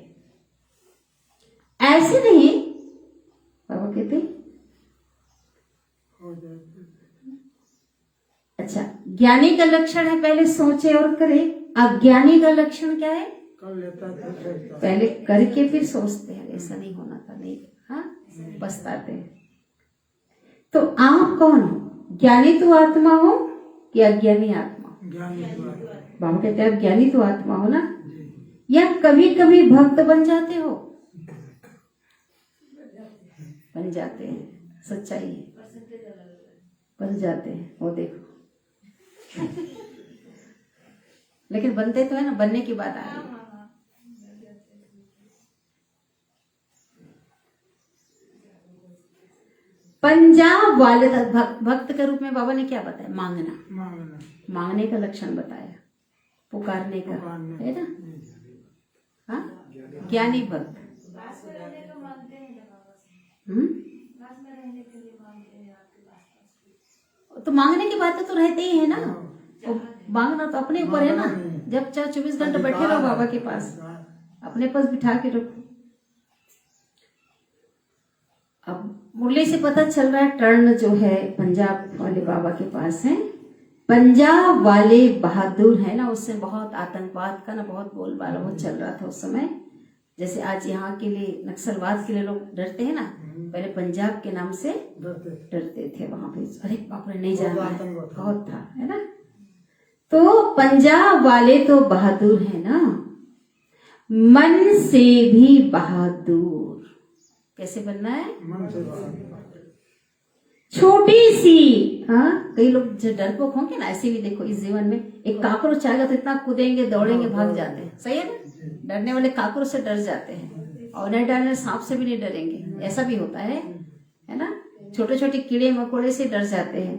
ऐसे नहीं, बाबा कहते अच्छा, ज्ञानी का लक्षण है पहले सोचे और करे। अज्ञानी का लक्षण क्या है? पहले करके फिर सोचते हैं, ऐसा नहीं होना था, नहीं। हाँ, पछताते हैं। तो आप कौन हो? ज्ञानी तो आत्मा हो कि अज्ञानी आत्मा? बाबा कहते हैं ज्ञानी तो आत्मा हो ना। या कभी कभी भक्त बन जाते हो? बन जाते हैं, सच्चाई है, बन जाते हैं। वो देखो लेकिन बनते तो है ना, बनने की बात आ रही है। पंजाब वाले भक्त के रूप में बाबा ने क्या बताया? मांगने का लक्षण बताया, पुकारने का, है ना। हाँ, ज्ञानी भक्त तो मांगने की बातें तो रहते ही है ना। मांगना तो अपने ऊपर है ना। जब चाहे 24 घंटे बैठे रहो बाबा के पास, अपने पास बिठा के रखो। अब मुरली से पता चल रहा है टर्न जो है पंजाब वाले बाबा के पास है। पंजाब वाले बहादुर है ना, उससे बहुत आतंकवाद का ना बहुत बोलबाला वो चल रहा था उस समय। जैसे आज यहाँ के लिए नक्सलवाद के लिए लोग डरते हैं ना, पहले पंजाब के नाम से डरते थे वहां पे। अरे बाप रे, नहीं जाना है, बहुत था, है ना। तो पंजाब वाले तो बहादुर है ना, मन से भी बहादुर। कैसे बनना है? मन से बहादुर। छोटी सी, हाँ, कई लोग जो डरपोक होंगे ना, ऐसे भी देखो इस जीवन में एक काकरोच आएगा तो इतना कूदेंगे, दौड़ेंगे, भाग जाते हैं। सही है ना। डरने वाले काकरोच से डर जाते हैं और नहीं डरने सांप से भी नहीं डरेंगे, ऐसा भी होता है ना। छोटे छोटे कीड़े मकोड़े से डर जाते हैं,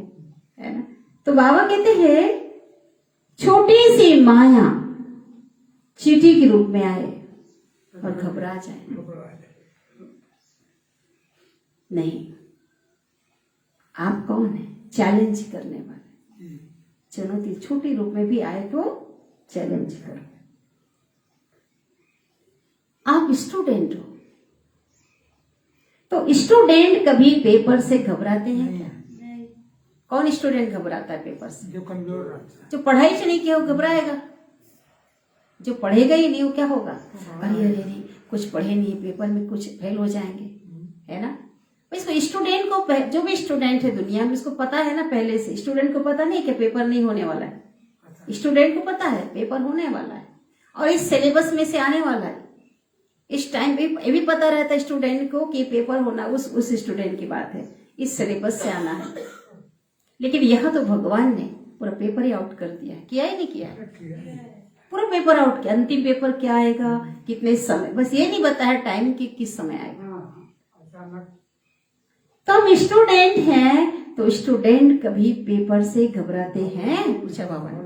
है ना। तो बाबा कहते हैं छोटी सी माया चींटी के रूप में आए और घबरा जाए। नहीं, आप कौन है? चैलेंज करने वाले। चुनौती छोटी रूप में भी आए तो चैलेंज करो। आप स्टूडेंट हो तो स्टूडेंट कभी पेपर से घबराते हैं क्या? कौन स्टूडेंट घबराता है पेपर से? जो कमजोर रहता है, जो पढ़ाई से नहीं किया वो घबराएगा। जो पढ़ेगा ही नहीं वो क्या होगा, अरे अरे अरे कुछ पढ़े नहीं, पेपर में कुछ फेल हो जाएंगे, है ना। इसको स्टूडेंट को, जो भी स्टूडेंट है दुनिया में, उसको पता है ना पहले से। स्टूडेंट को पता नहीं कि पेपर नहीं होने वाला है, स्टूडेंट को पता है पेपर होने वाला है और इस सिलेबस में से आने वाला है। इस टाइम पे ये भी पता रहता है स्टूडेंट को कि पेपर होना, उस स्टूडेंट की बात है, इस सिलेबस से आना है। लेकिन यहाँ तो भगवान ने पूरा पेपर ही आउट कर दिया, किया ही नहीं किया, पूरा पेपर आउट किया। अंतिम पेपर क्या आएगा, कितने समय, बस ये नहीं बताया टाइम कि किस समय आएगा। तो हम स्टूडेंट हैं, तो स्टूडेंट कभी पेपर से घबराते हैं, पूछा बाबा ने।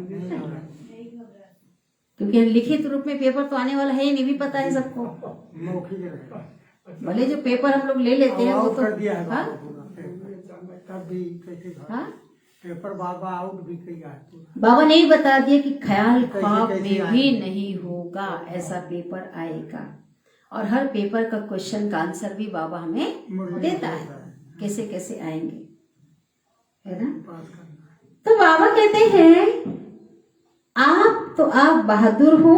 क्योंकि लिखित रूप में पेपर तो आने वाला है ही नहीं, भी पता है सबको। भले जो पेपर हम लोग ले लेते हैं वो तो हाँ? पेपर बाबा आउट भी किया है। बाबा ने ही बता दिया कि ख्याल ख्वाब में भी नहीं होगा ऐसा पेपर आएगा। और हर पेपर का क्वेश्चन का आंसर भी बाबा हमें देता है, कैसे कैसे आएंगे, है ना। तो बाबा कहते हैं आप बहादुर हो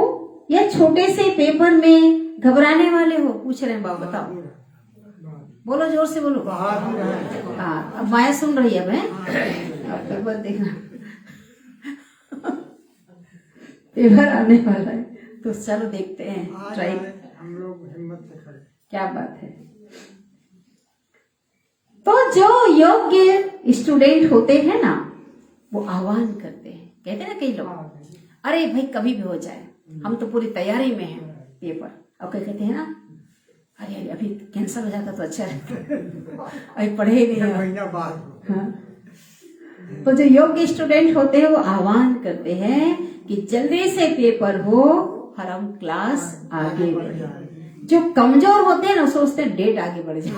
या छोटे से पेपर में घबराने वाले हो, पूछ रहे हैं बाबा। बताओ, बोलो जोर से बोलो। हाँ, अब माया सुन रही है। अब पेपर देखना, पेपर आने वाला है, तो चलो देखते हैं, ट्राई। हम लोग हिम्मत से खड़े। क्या बात है। तो जो योग्य स्टूडेंट होते हैं ना, वो आह्वान करते हैं। कहते हैं ना कई लोग, अरे भाई कभी भी हो जाए, हम तो पूरी तैयारी में हैं पेपर। और क्या कहते हैं ना, अरे अरे अभी कैंसिल हो जाता तो अच्छा रहता, अभी पढ़े ही नहीं है। महीना बाद। हाँ? तो जो योग्य स्टूडेंट होते हैं वो आह्वान करते हैं कि जल्दी से पेपर हो और हम क्लास आगे बढ़े। जो कमजोर होते हैं ना, सोचते हैं डेट आगे बढ़ जाए।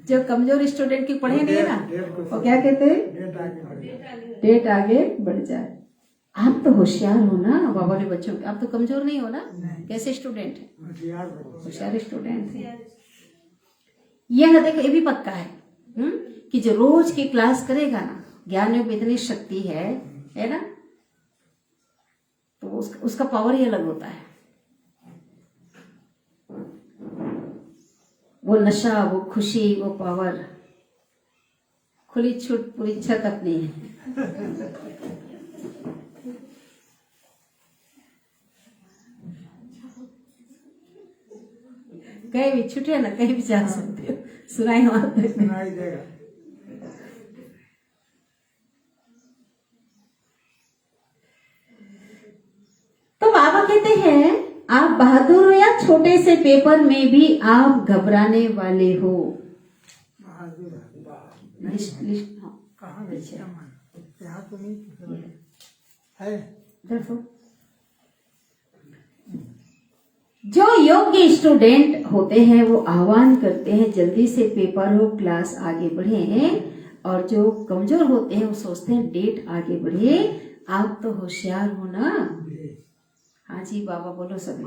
जो कमजोर स्टूडेंट की पढ़े नहीं है ना, वो क्या कहते हैं, डेट आगे बढ़ जाए। आप तो होशियार हो ना, बाबा ने बच्चों के, आप तो कमजोर नहीं हो ना। कैसे स्टूडेंट है, होशियार स्टूडेंट है। यह देखो, ये भी पक्का है कि जो रोज की क्लास करेगा ना, ज्ञान में इतनी शक्ति है ना, तो उसका पावर ही अलग होता है। वो नशा, वो खुशी, वो पावर, खुली छूट पूरी छत अपनी है। कहीं भी छूटे ना, कहीं भी जा सकते हो, सुनाई सुनाई देगा। तो बाबा कहते हैं आप बहादुर हो या छोटे से पेपर में भी आप घबराने वाले हो। लिस्ट कहाँ यहाँ तो नहीं है। देखो, जो योग्य स्टूडेंट होते हैं वो आह्वान करते हैं जल्दी से पेपर हो, क्लास आगे बढ़े। और जो कमजोर होते हैं वो सोचते हैं डेट आगे बढ़े। आप तो होशियार हो ना। हाँ जी बाबा, बोलो सभी।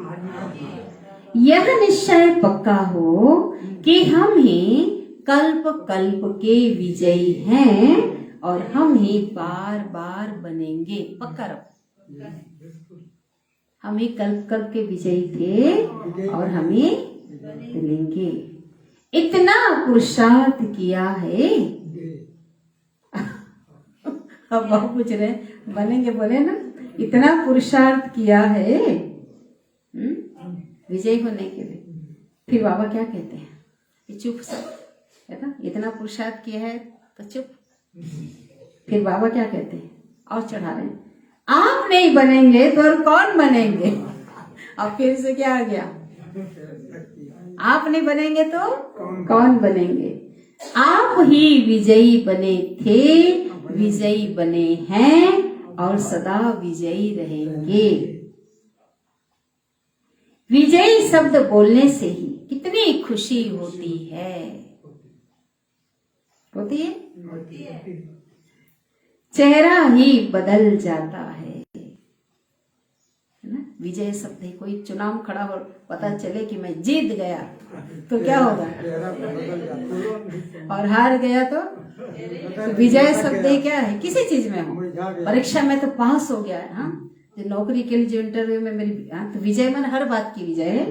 यह निश्चय पक्का हो कि हम ही कल्प कल्प के विजयी हैं और हम ही बार बार बनेंगे। पक्का रहो, हम ही कल्प कल्प के विजयी थे और हमें बनेंगे। इतना पुरुषार्थ किया है। अब बहुत पूछ रहे बनेंगे, बोले ना, इतना पुरुषार्थ किया है विजयी होने के लिए। फिर बाबा क्या कहते हैं कि चुप सब, है ना, इतना पुरुषार्थ किया है तो चुप। फिर बाबा क्या कहते हैं और चढ़ा रहे हैं, आप नहीं बनेंगे तो और कौन बनेंगे। अब फिर से क्या आ गया, आप नहीं बनेंगे तो कौन बनेंगे। आप ही विजयी बने थे, विजयी बने हैं और सदा विजयी रहेंगे। विजयी शब्द बोलने से ही कितनी खुशी होती है। होती है, चेहरा ही बदल जाता है ना। विजय शब्द है, कोई चुनाव खड़ा हो पता चले कि मैं जीत गया तो क्या होगा, चेहरा बदल जाता और हार गया तो विजय शब्द ही क्या है, किसी चीज में हो, मुरझा गया। परीक्षा में तो पास हो गया है, हाँ, जो नौकरी के लिए जो इंटरव्यू में मेरी, हाँ, तो विजय मन हर बात की विजय है।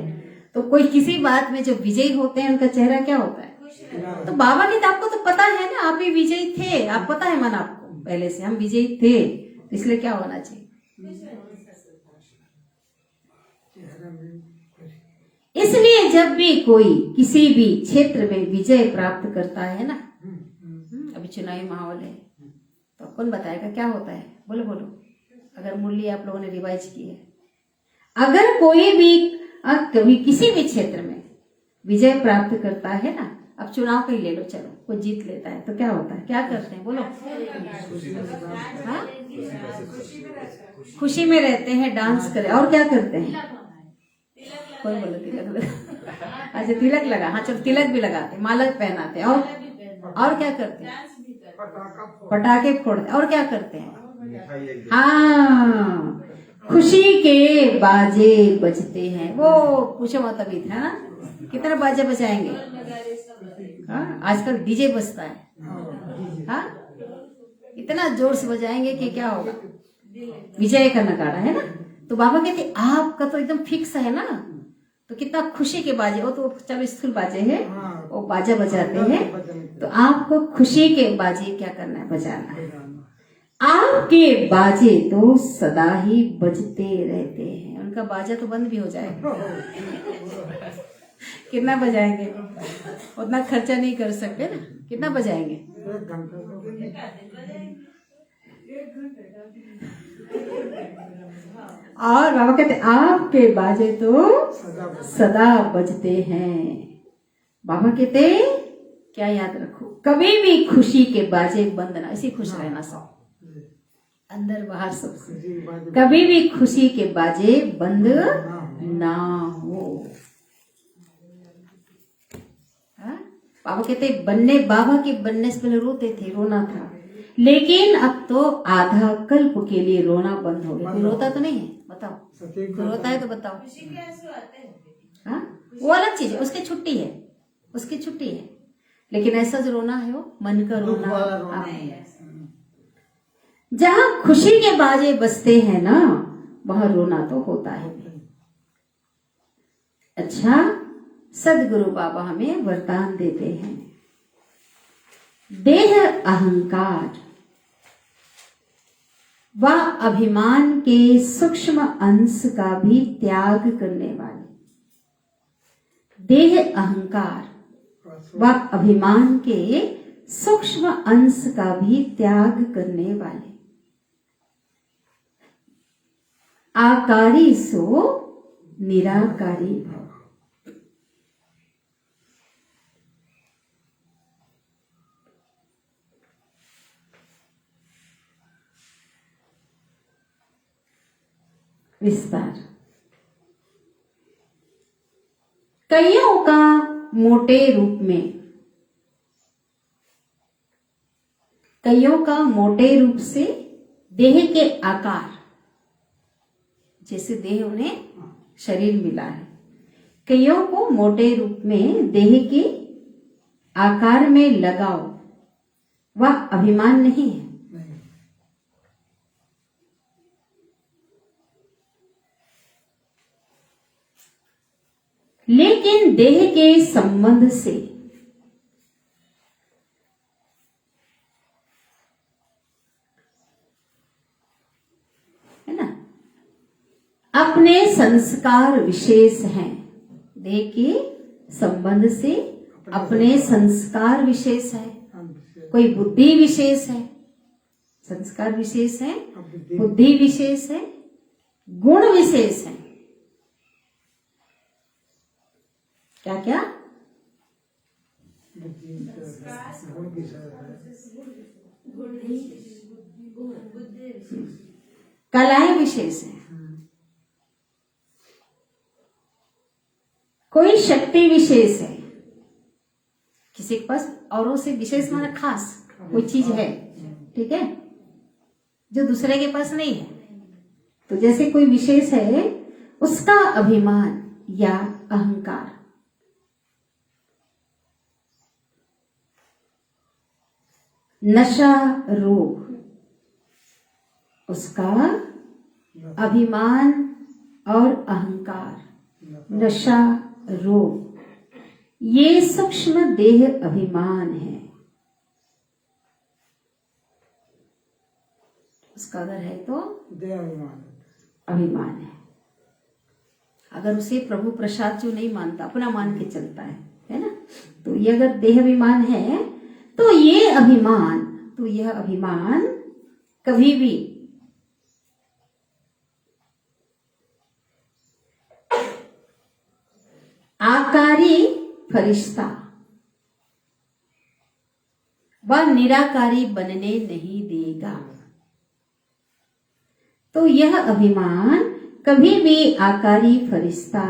तो कोई किसी बात में जो विजयी होते हैं उनका चेहरा क्या होता है। तो बाबा ने तो आपको तो पता है ना, आप ही विजयी थे, आप पता है मन आपको पहले से, हम विजयी थे, तो इसलिए क्या होना चाहिए। चेहरा में खुशी। इसलिए जब भी कोई किसी भी क्षेत्र में विजय प्राप्त करता है ना, अभी चुनावी माहौल है तो कौन बताएगा क्या होता है, बोलो बोलो, अगर मुरली आप लोगों ने रिवाइज की है, अगर कोई भी कभी किसी भी क्षेत्र में विजय प्राप्त करता है ना, अब चुनाव का ही ले लो, चलो कोई जीत लेता है तो क्या होता है, क्या करते हैं बोलो, हाँ? खुशी में रहते हैं, डांस करें, और क्या करते हैं, कोई बोलो तिलक लगा, अच्छा तिलक लगा, हाँ चलो तिलक भी लगाते, माला पहनाते हैं, और क्या करते हैं, पटाखे फोड़ते हैं, और क्या करते हैं, हाँ खुशी के बाजे बजते हैं, वो पूछो मत, अभी था ना कितने बाजे बजाएंगे, हाँ आजकल डीजे बजता है, हाँ इतना जोर से बजाएंगे कि क्या होगा, विजय का नगाड़ा है ना। तो बाबा कहते आपका तो एकदम फिक्स है ना, तो कितना खुशी के बाजे, वो तो चलो स्थूल बाजे हैं, वो बाजा बजाते हैं, तो आपको खुशी के बाजे क्या करना है, बजाना है। आपके बाजे तो सदा ही बजते रहते हैं, उनका बाजा तो बंद भी हो जाएगा, कितना बजाएंगे, उतना खर्चा नहीं कर सकते ना, कितना बजाएंगे, 1 घंटा और बाबा कहते आपके बाजे तो सदा बजते हैं। बाबा कहते क्या याद रखो, कभी भी खुशी के बाजे बंद ना, इसी खुश रहना सब, अंदर बाहर सब, कभी भी खुशी के बाजे बंद ना हो। हाँ? बाबा कहते बाबा के बनने से पहले रोते थे, रोना था, लेकिन अब तो आधा कल्प के लिए रोना बंद हो गया। कोई रोता तो नहीं है, बताओ, कोई रोता है तो बताओ। हाँ वो अलग चीज है, उसकी छुट्टी है, उसकी छुट्टी है, लेकिन ऐसा जो रोना है वो मन का रोना। जहां खुशी के बाजे बजते हैं ना, वहां रोना तो होता है। अच्छा, सदगुरु बाबा हमें वरदान देते हैं, देह अहंकार व अभिमान के सूक्ष्म अंश का भी त्याग करने वाले, देह अहंकार व अभिमान के सूक्ष्म अंश का भी त्याग करने वाले, आकारी सो निराकारी भव। विस्तार, कईयों का मोटे रूप में, कईयों का मोटे रूप से देह के आकार, जैसे देह उन्हें शरीर मिला है, कईयों को मोटे रूप में देह के आकार में लगाव व अभिमान नहीं है। लेकिन देह के संबंध से है ना, अपने संस्कार विशेष हैं, देह के संबंध से अपने संस्कार विशेष है, कोई बुद्धि विशेष है, संस्कार विशेष है, बुद्धि विशेष है, गुण विशेष है, क्या क्या, कलाएं विशेष है, कोई शक्ति विशेष है, किसी के पास औरों से विशेष माना खास कोई चीज है, ठीक है, जो दूसरे के पास नहीं है। तो जैसे कोई विशेष है उसका अभिमान या अहंकार। नशा रोग, उसका अभिमान और अहंकार, नशा रोग, ये सूक्ष्म देह अभिमान है। उसका अगर है तो देह अभिमान अभिमान है। अगर उसे प्रभु प्रसाद जो नहीं मानता, अपना मान के चलता है ना, तो ये अगर देह अभिमान है तो यह अभिमान कभी भी आकारी फरिश्ता व निराकारी बनने नहीं देगा। तो यह अभिमान कभी भी आकारी फरिश्ता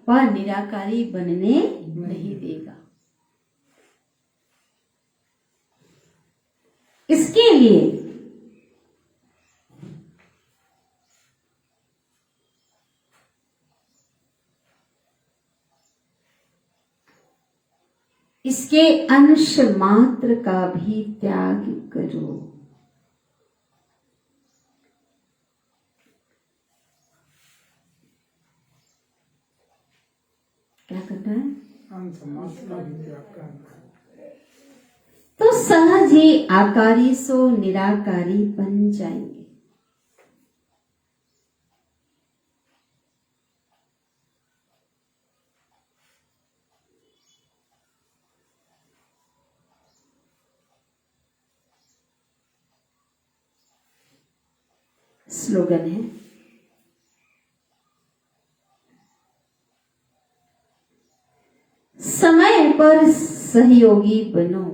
व निराकारी बनने नहीं देगा। इसके लिए इसके अंश मात्र का भी त्याग करो। क्या करना है? अंश मात्र का भी त्याग करना है। तो सहज ही आकारी सो निराकारी बन जाएंगे। स्लोगन है, समय पर सहयोगी बनो।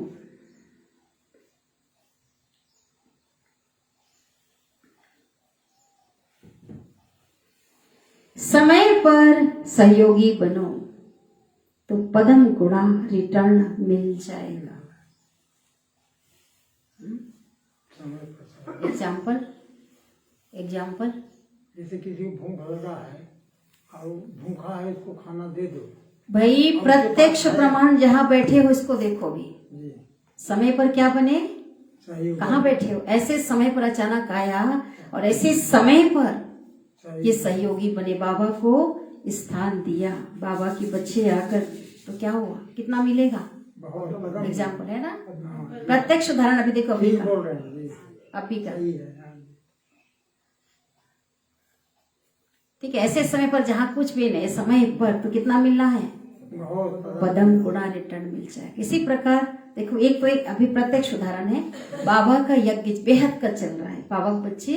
समय पर सहयोगी बनो तो पदम गुणा रिटर्न मिल जाएगा। एग्जाम्पल जैसे किसी को भूख लगा है और भूखा है, इसको खाना दे दो। भाई प्रत्यक्ष प्रमाण जहां बैठे हो इसको देखो भी। जी, समय पर क्या बने, सही कहाँ बैठे हो, ऐसे समय पर अचानक आया और ऐसे समय पर ये सहयोगी बने, बाबा को स्थान दिया, बाबा की बच्चे आकर, तो क्या हुआ, कितना मिलेगा। बहुत एग्जाम्पल है ना, हाँ, प्रत्यक्ष उदाहरण अभी देखो, अभी ठीक का बोल रहे हैं जी, अभी का, सही है। ठीक है। ऐसे समय पर जहाँ कुछ भी नहीं, समय पर तो कितना मिलना है, बहुत पदम गुणा रिटर्न मिल जाए। इसी प्रकार देखो, एक तो एक अभी प्रत्यक्ष उदाहरण है, बाबा का यज्ञ बेहद का चल रहा है। बाबा के बच्चे,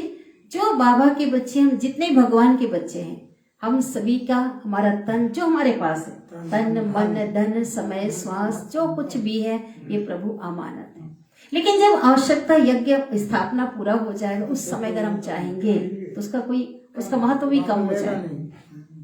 जो बाबा के बच्चे, हम जितने भगवान के बच्चे हैं, हम सभी का, हमारा तन जो हमारे पास है, तन मन धन समय श्वास जो कुछ भी है, ये प्रभु अमानत है। लेकिन जब आवश्यकता यज्ञ स्थापना पूरा हो जाएगा, उस समय अगर हम चाहेंगे तो उसका महत्व भी कम हो जाएगा,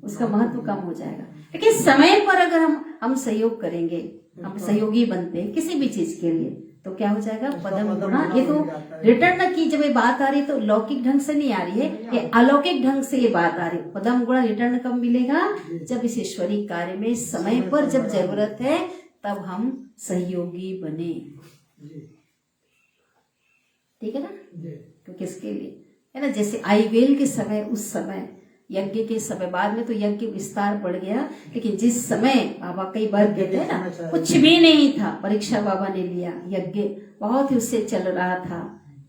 उसका महत्व कम हो जाएगा। लेकिन समय पर अगर हम सहयोग करेंगे, हम सहयोगी बनते हैं किसी भी चीज के लिए, तो क्या हो जाएगा, पदम गुणा। ये तो रिटर्न की जब ये बात आ रही है तो लौकिक ढंग से नहीं आ रही है, ये अलौकिक ढंग से ये बात आ रही है। पदम गुणा रिटर्न कब मिलेगा, जब इस ईश्वरीय कार्य में समय पर जब जरूरत है तब हम सहयोगी बने। ठीक है ना, तो किसके लिए है ना, जैसे आईवेल के समय, उस समय यज्ञ के समय, बाद में तो यज्ञ विस्तार बढ़ गया, लेकिन जिस समय बाबा कई बार कहते हैं ना, कुछ भी नहीं था, परीक्षा बाबा ने लिया, यज्ञ बहुत ही उससे चल रहा था,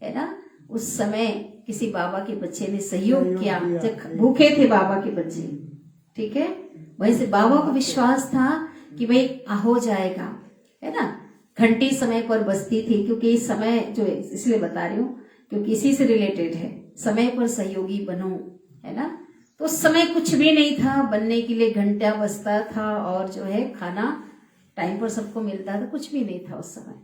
है ना, उस समय किसी बाबा के बच्चे ने सहयोग किया, जब भूखे थे बाबा के बच्चे, ठीक है, वहीं से बाबा को विश्वास था कि भाई हो जाएगा, है ना। घंटी समय पर बजती थी, क्योंकि इस समय जो इसलिए बता रही हूँ क्योंकि इसी से रिलेटेड है, समय पर सहयोगी बनो, है ना। तो उस समय कुछ भी नहीं था, बनने के लिए घंटा बजता था और जो है खाना टाइम पर सबको मिलता था, कुछ भी नहीं था उस समय।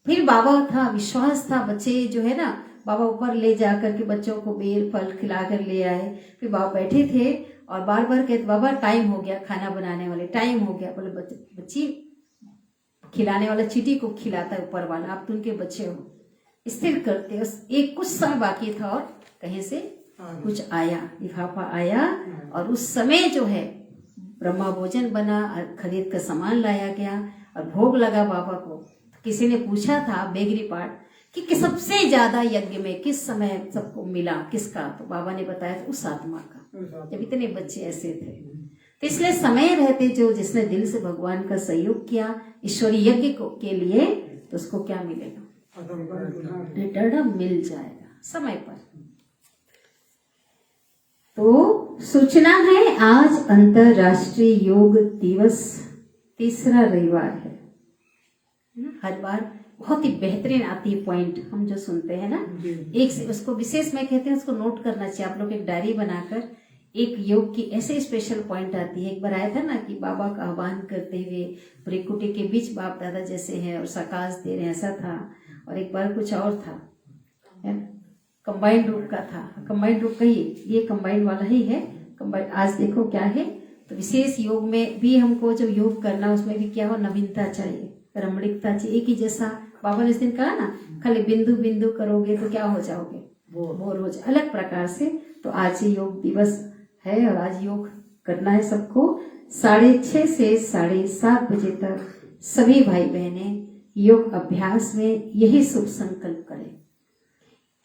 फिर बाबा था, विश्वास था, बच्चे जो है ना, बाबा ऊपर ले जाकर के बच्चों को बेर फल खिलाकर ले आए। फिर बाबा बैठे थे और बार बार कहते, बाबा टाइम हो गया, खाना बनाने वाले टाइम हो गया। बोले बच्ची, खिलाने वाला चीटी को खिलाता है ऊपर वाला, आप तो उनके बच्चे हो, स्थिर करते। एक कुछ समय बाकी था और कहीं से कुछ आया, लिफाफा आया और उस समय जो है ब्रह्मा भोजन बना, खरीद का सामान लाया गया और भोग लगा बाबा को। किसी ने पूछा था बेगरी पाठ कि सबसे ज्यादा यज्ञ में किस समय सबको मिला, किसका? तो बाबा ने बताया उस आत्मा का, जब इतने बच्चे ऐसे थे। तो इसलिए समय रहते जो जिसने दिल से भगवान का सहयोग किया ईश्वरीय यज्ञ के लिए, तो उसको क्या मिलेगा? रिटर्न मिल जाएगा समय पर। तो सूचना है, आज अंतरराष्ट्रीय योग दिवस, तीसरा रविवार है। हर बार बहुत ही बेहतरीन आती है पॉइंट, हम जो सुनते हैं ना, एक से उसको विशेष में कहते हैं, उसको नोट करना चाहिए आप लोग। एक डायरी बनाकर एक योग की ऐसे स्पेशल पॉइंट आती है। एक बार आया था ना कि बाबा का आह्वान करते हुए पूरी कुटी के बीच बाप दादा जैसे हैं और सकाश दे रहे हैं, ऐसा था। और एक बार कुछ और था, कंबाइंड रूप का था। कंबाइंड रूप का ही, ये कंबाइंड वाला ही है। कंबाइंड आज देखो क्या है। तो विशेष योग में भी हमको जब योग करना, उसमें भी क्या हो, नवीनता चाहिए, रमणीकता चाहिए। एक ही जैसा बाबा ने इस दिन कहा ना, खाली बिंदु बिंदु करोगे तो क्या हो जाओगे, बोर हो जाए, अलग प्रकार से। तो आज ही योग दिवस है और आज योग करना है सबको। 6:30 से 7:30 बजे तक सभी भाई बहने योग अभ्यास में यही शुभ संकल्प करें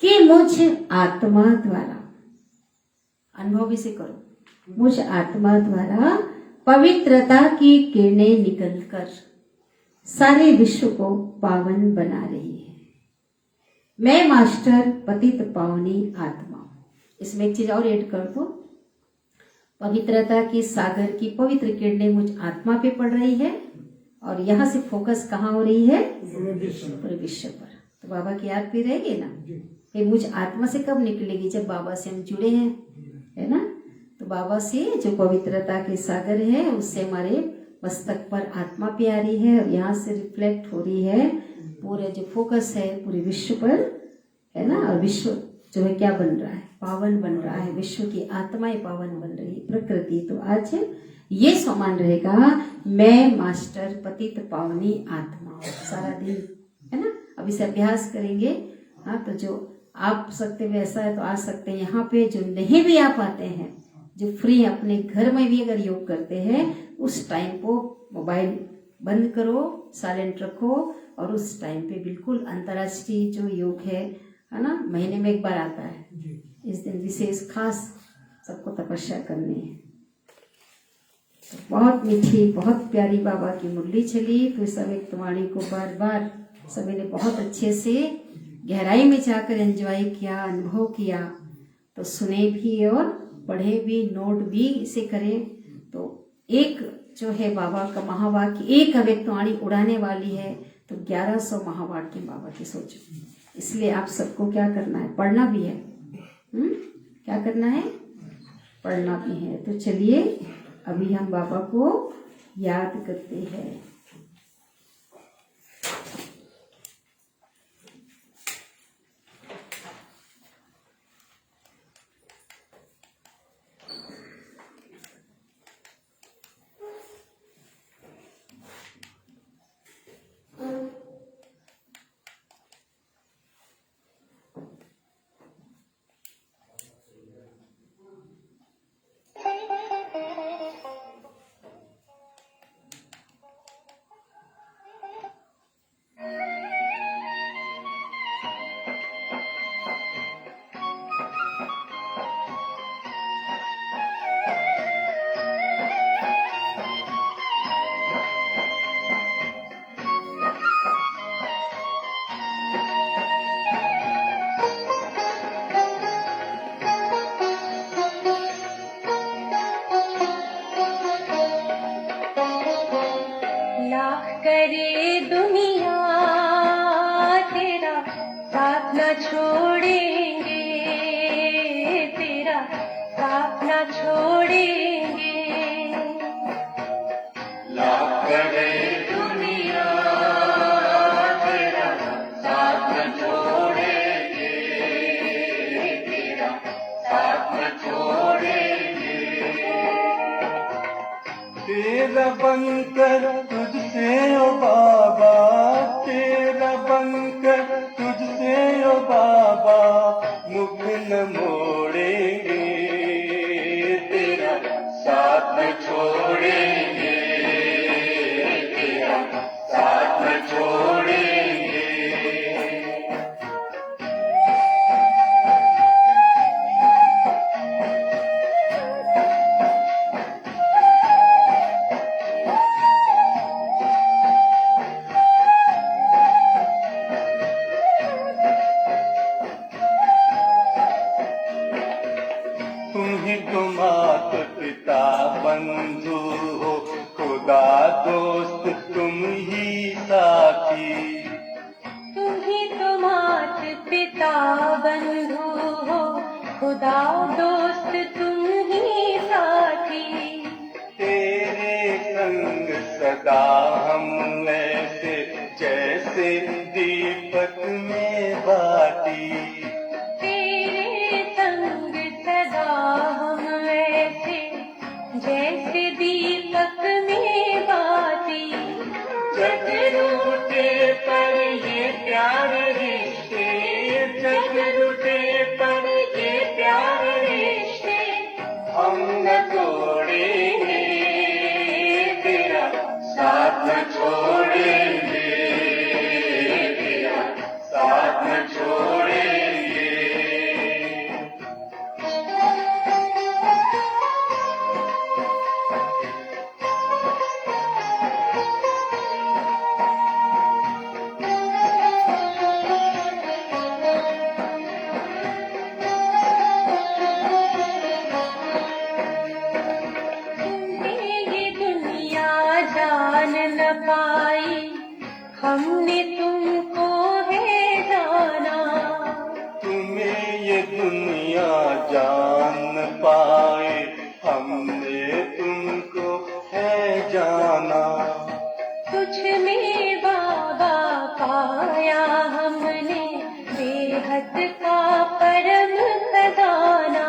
कि मुझ आत्मा द्वारा, अनुभव भी से करो, मुझ आत्मा द्वारा पवित्रता की किरणें निकलकर सारे विश्व को पावन बना रही है। मैं मास्टर पतित पावनी आत्मा। इसमें एक चीज और ऐड कर दो, पवित्रता की सागर की पवित्र किरणें मुझ आत्मा पे पड़ रही है और यहाँ से फोकस कहाँ हो रही है, पूरे विश्व पर। तो बाबा की याद भी रहेगी ना। ये मुझ आत्मा से कब निकलेगी, जब बाबा से हम जुड़े हैं, है ना। तो बाबा से जो पवित्रता के सागर है, उससे हमारे मस्तक पर आत्मा प्यारी है और यहाँ से रिफ्लेक्ट हो रही है, पूरे जो फोकस है पूरे विश्व पर, है ना। और विश्व जो है क्या बन रहा है, पावन बन रहा है, विश्व की आत्माएं पावन बन रही है, प्रकृति। तो आज ये सम्मान रहेगा, मैं मास्टर पतित पावनी आत्मा, सारा दिन, है ना। अब इसे अभ्यास करेंगे। हाँ, तो जो आप सकते वैसा है तो आ सकते हैं यहाँ पे। जो नहीं भी आ पाते हैं, जो फ्री अपने घर में भी अगर योग करते हैं, उस टाइम को मोबाइल बंद करो, साइलेंट रखो और उस टाइम पे बिल्कुल अंतर्राष्ट्रीय जो योग है ना, महीने में एक बार आता है, इस दिन विशेष खास सबको तपस्या करनी है। तो बहुत मीठी, बहुत प्यारी बाबा की मुरली चली। तो इस अव्यक्त वाणी को बार बार सभी ने बहुत अच्छे से गहराई में जाकर एंजॉय किया, अनुभव किया। तो सुने भी और पढ़े भी, नोट भी इसे करें। तो एक जो है बाबा का महावाक्य, एक अव्यक्त वाणी उड़ाने वाली है, तो 1100 महावाक्य बाबा की सोचो। इसलिए आप सबको क्या करना है, पढ़ना भी है। क्या करना है, पढ़ना भी है। तो चलिए अभी हम बाबा को याद करते हैं। करे दुनिया तेरा साथ न छोड़ेंगे, तेरा साथ न छोड़ेंगे। लाख करे दुनिया तेरा साथ न छोड़ेंगे, तेरा साथ न छोड़ेंगे। तेरा बनकर तुझसे ओ बाबा, तेरा बनकर तुझसे ओ बाबा, मुख न मोड़े बंधु हो, खुदा दोस्त तुम ही साथी। तुम ही तो मात पिता बंधु हो, खुदा दोस्त तुम ही साथी। तेरे संग सदा हम ऐसे जैसे दीपक में बाती। तेरे संग सदा हम ऐसे जैसे दीपक में बाती। जग रूठे पर ये प्यारे रिश्ते, जग रूठे पर ये प्यारे रिश्ते, हम न तोड़ेंगे, तेरा साथ न छोड़ेंगे, तेरा साथ न छोड़ेंगे। तुमने ये दुनिया जान न पाई, हमने तुमको है जाना। तुम्हें ये दुनिया जान न पाए, हमने तुमको है जाना। तुझ में बाबा पाया हमने बेहद का परम खजाना।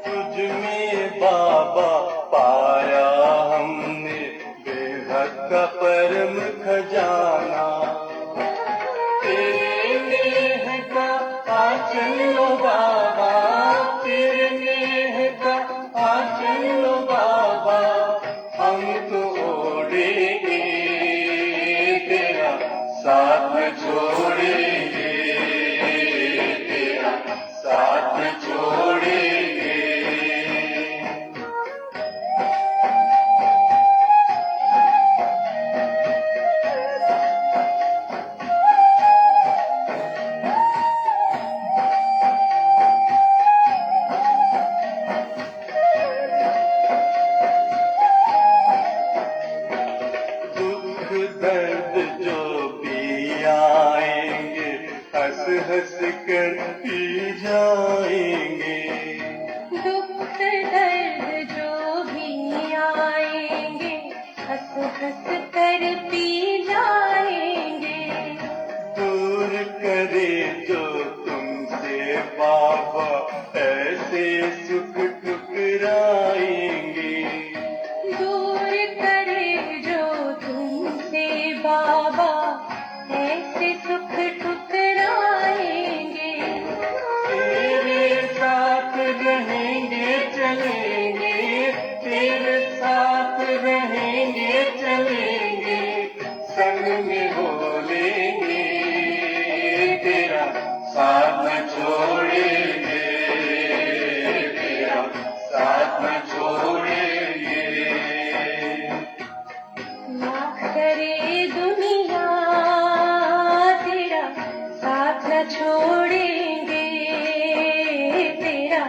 तुझ में बाबा पाया हमने बेहद का परम खजाना। तेरे नेह का आंचल लो बाबा, तेरे नेह का आंचल लो बाबा, हम तो ओढ़ेंगे, तेरा साथ न छोड़ेंगे, तेरा साथ न छोड़ेंगे। दुख दर्द जो भी आएंगे, हंस हंस कर पी जाएंगे। दुख दर्द जो भी आएंगे, हंस हंस कर पी जाएंगे। दूर करे जो तुमसे बाबा, ऐसे सुख ठुकराएंगे। दूर करे जो तुमसे बाबा, ऐसे सुख ठुकराएंगे। तेरे साथ रहेंगे चलेंगे, तेरे साथ रहेंगे चलेंगे, संग में बोलेंगे, तेरा साथ न छोड़ेंगे, तेरा साथ न छोड़ेंगे। लाख करे दुनिया तेरा साथ न छोड़ेंगे, तेरा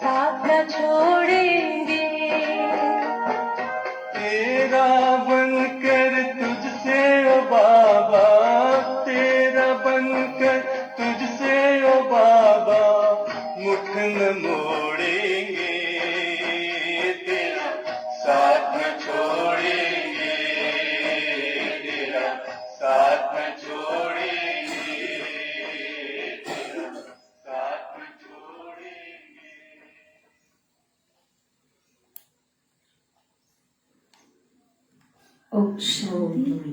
साथ न छोड़ेंगे। तेरा बनकर तुझसे ओ बाबा, तेरा बनकर तुझसे ओ बाबा, मुठ न मोड़ेंगे, तेरा साथ न छोड़ेंगे, तेरा साथ न छोड़ेंगे, तेरा साथ न छोड़ेंगे। ओम शांति।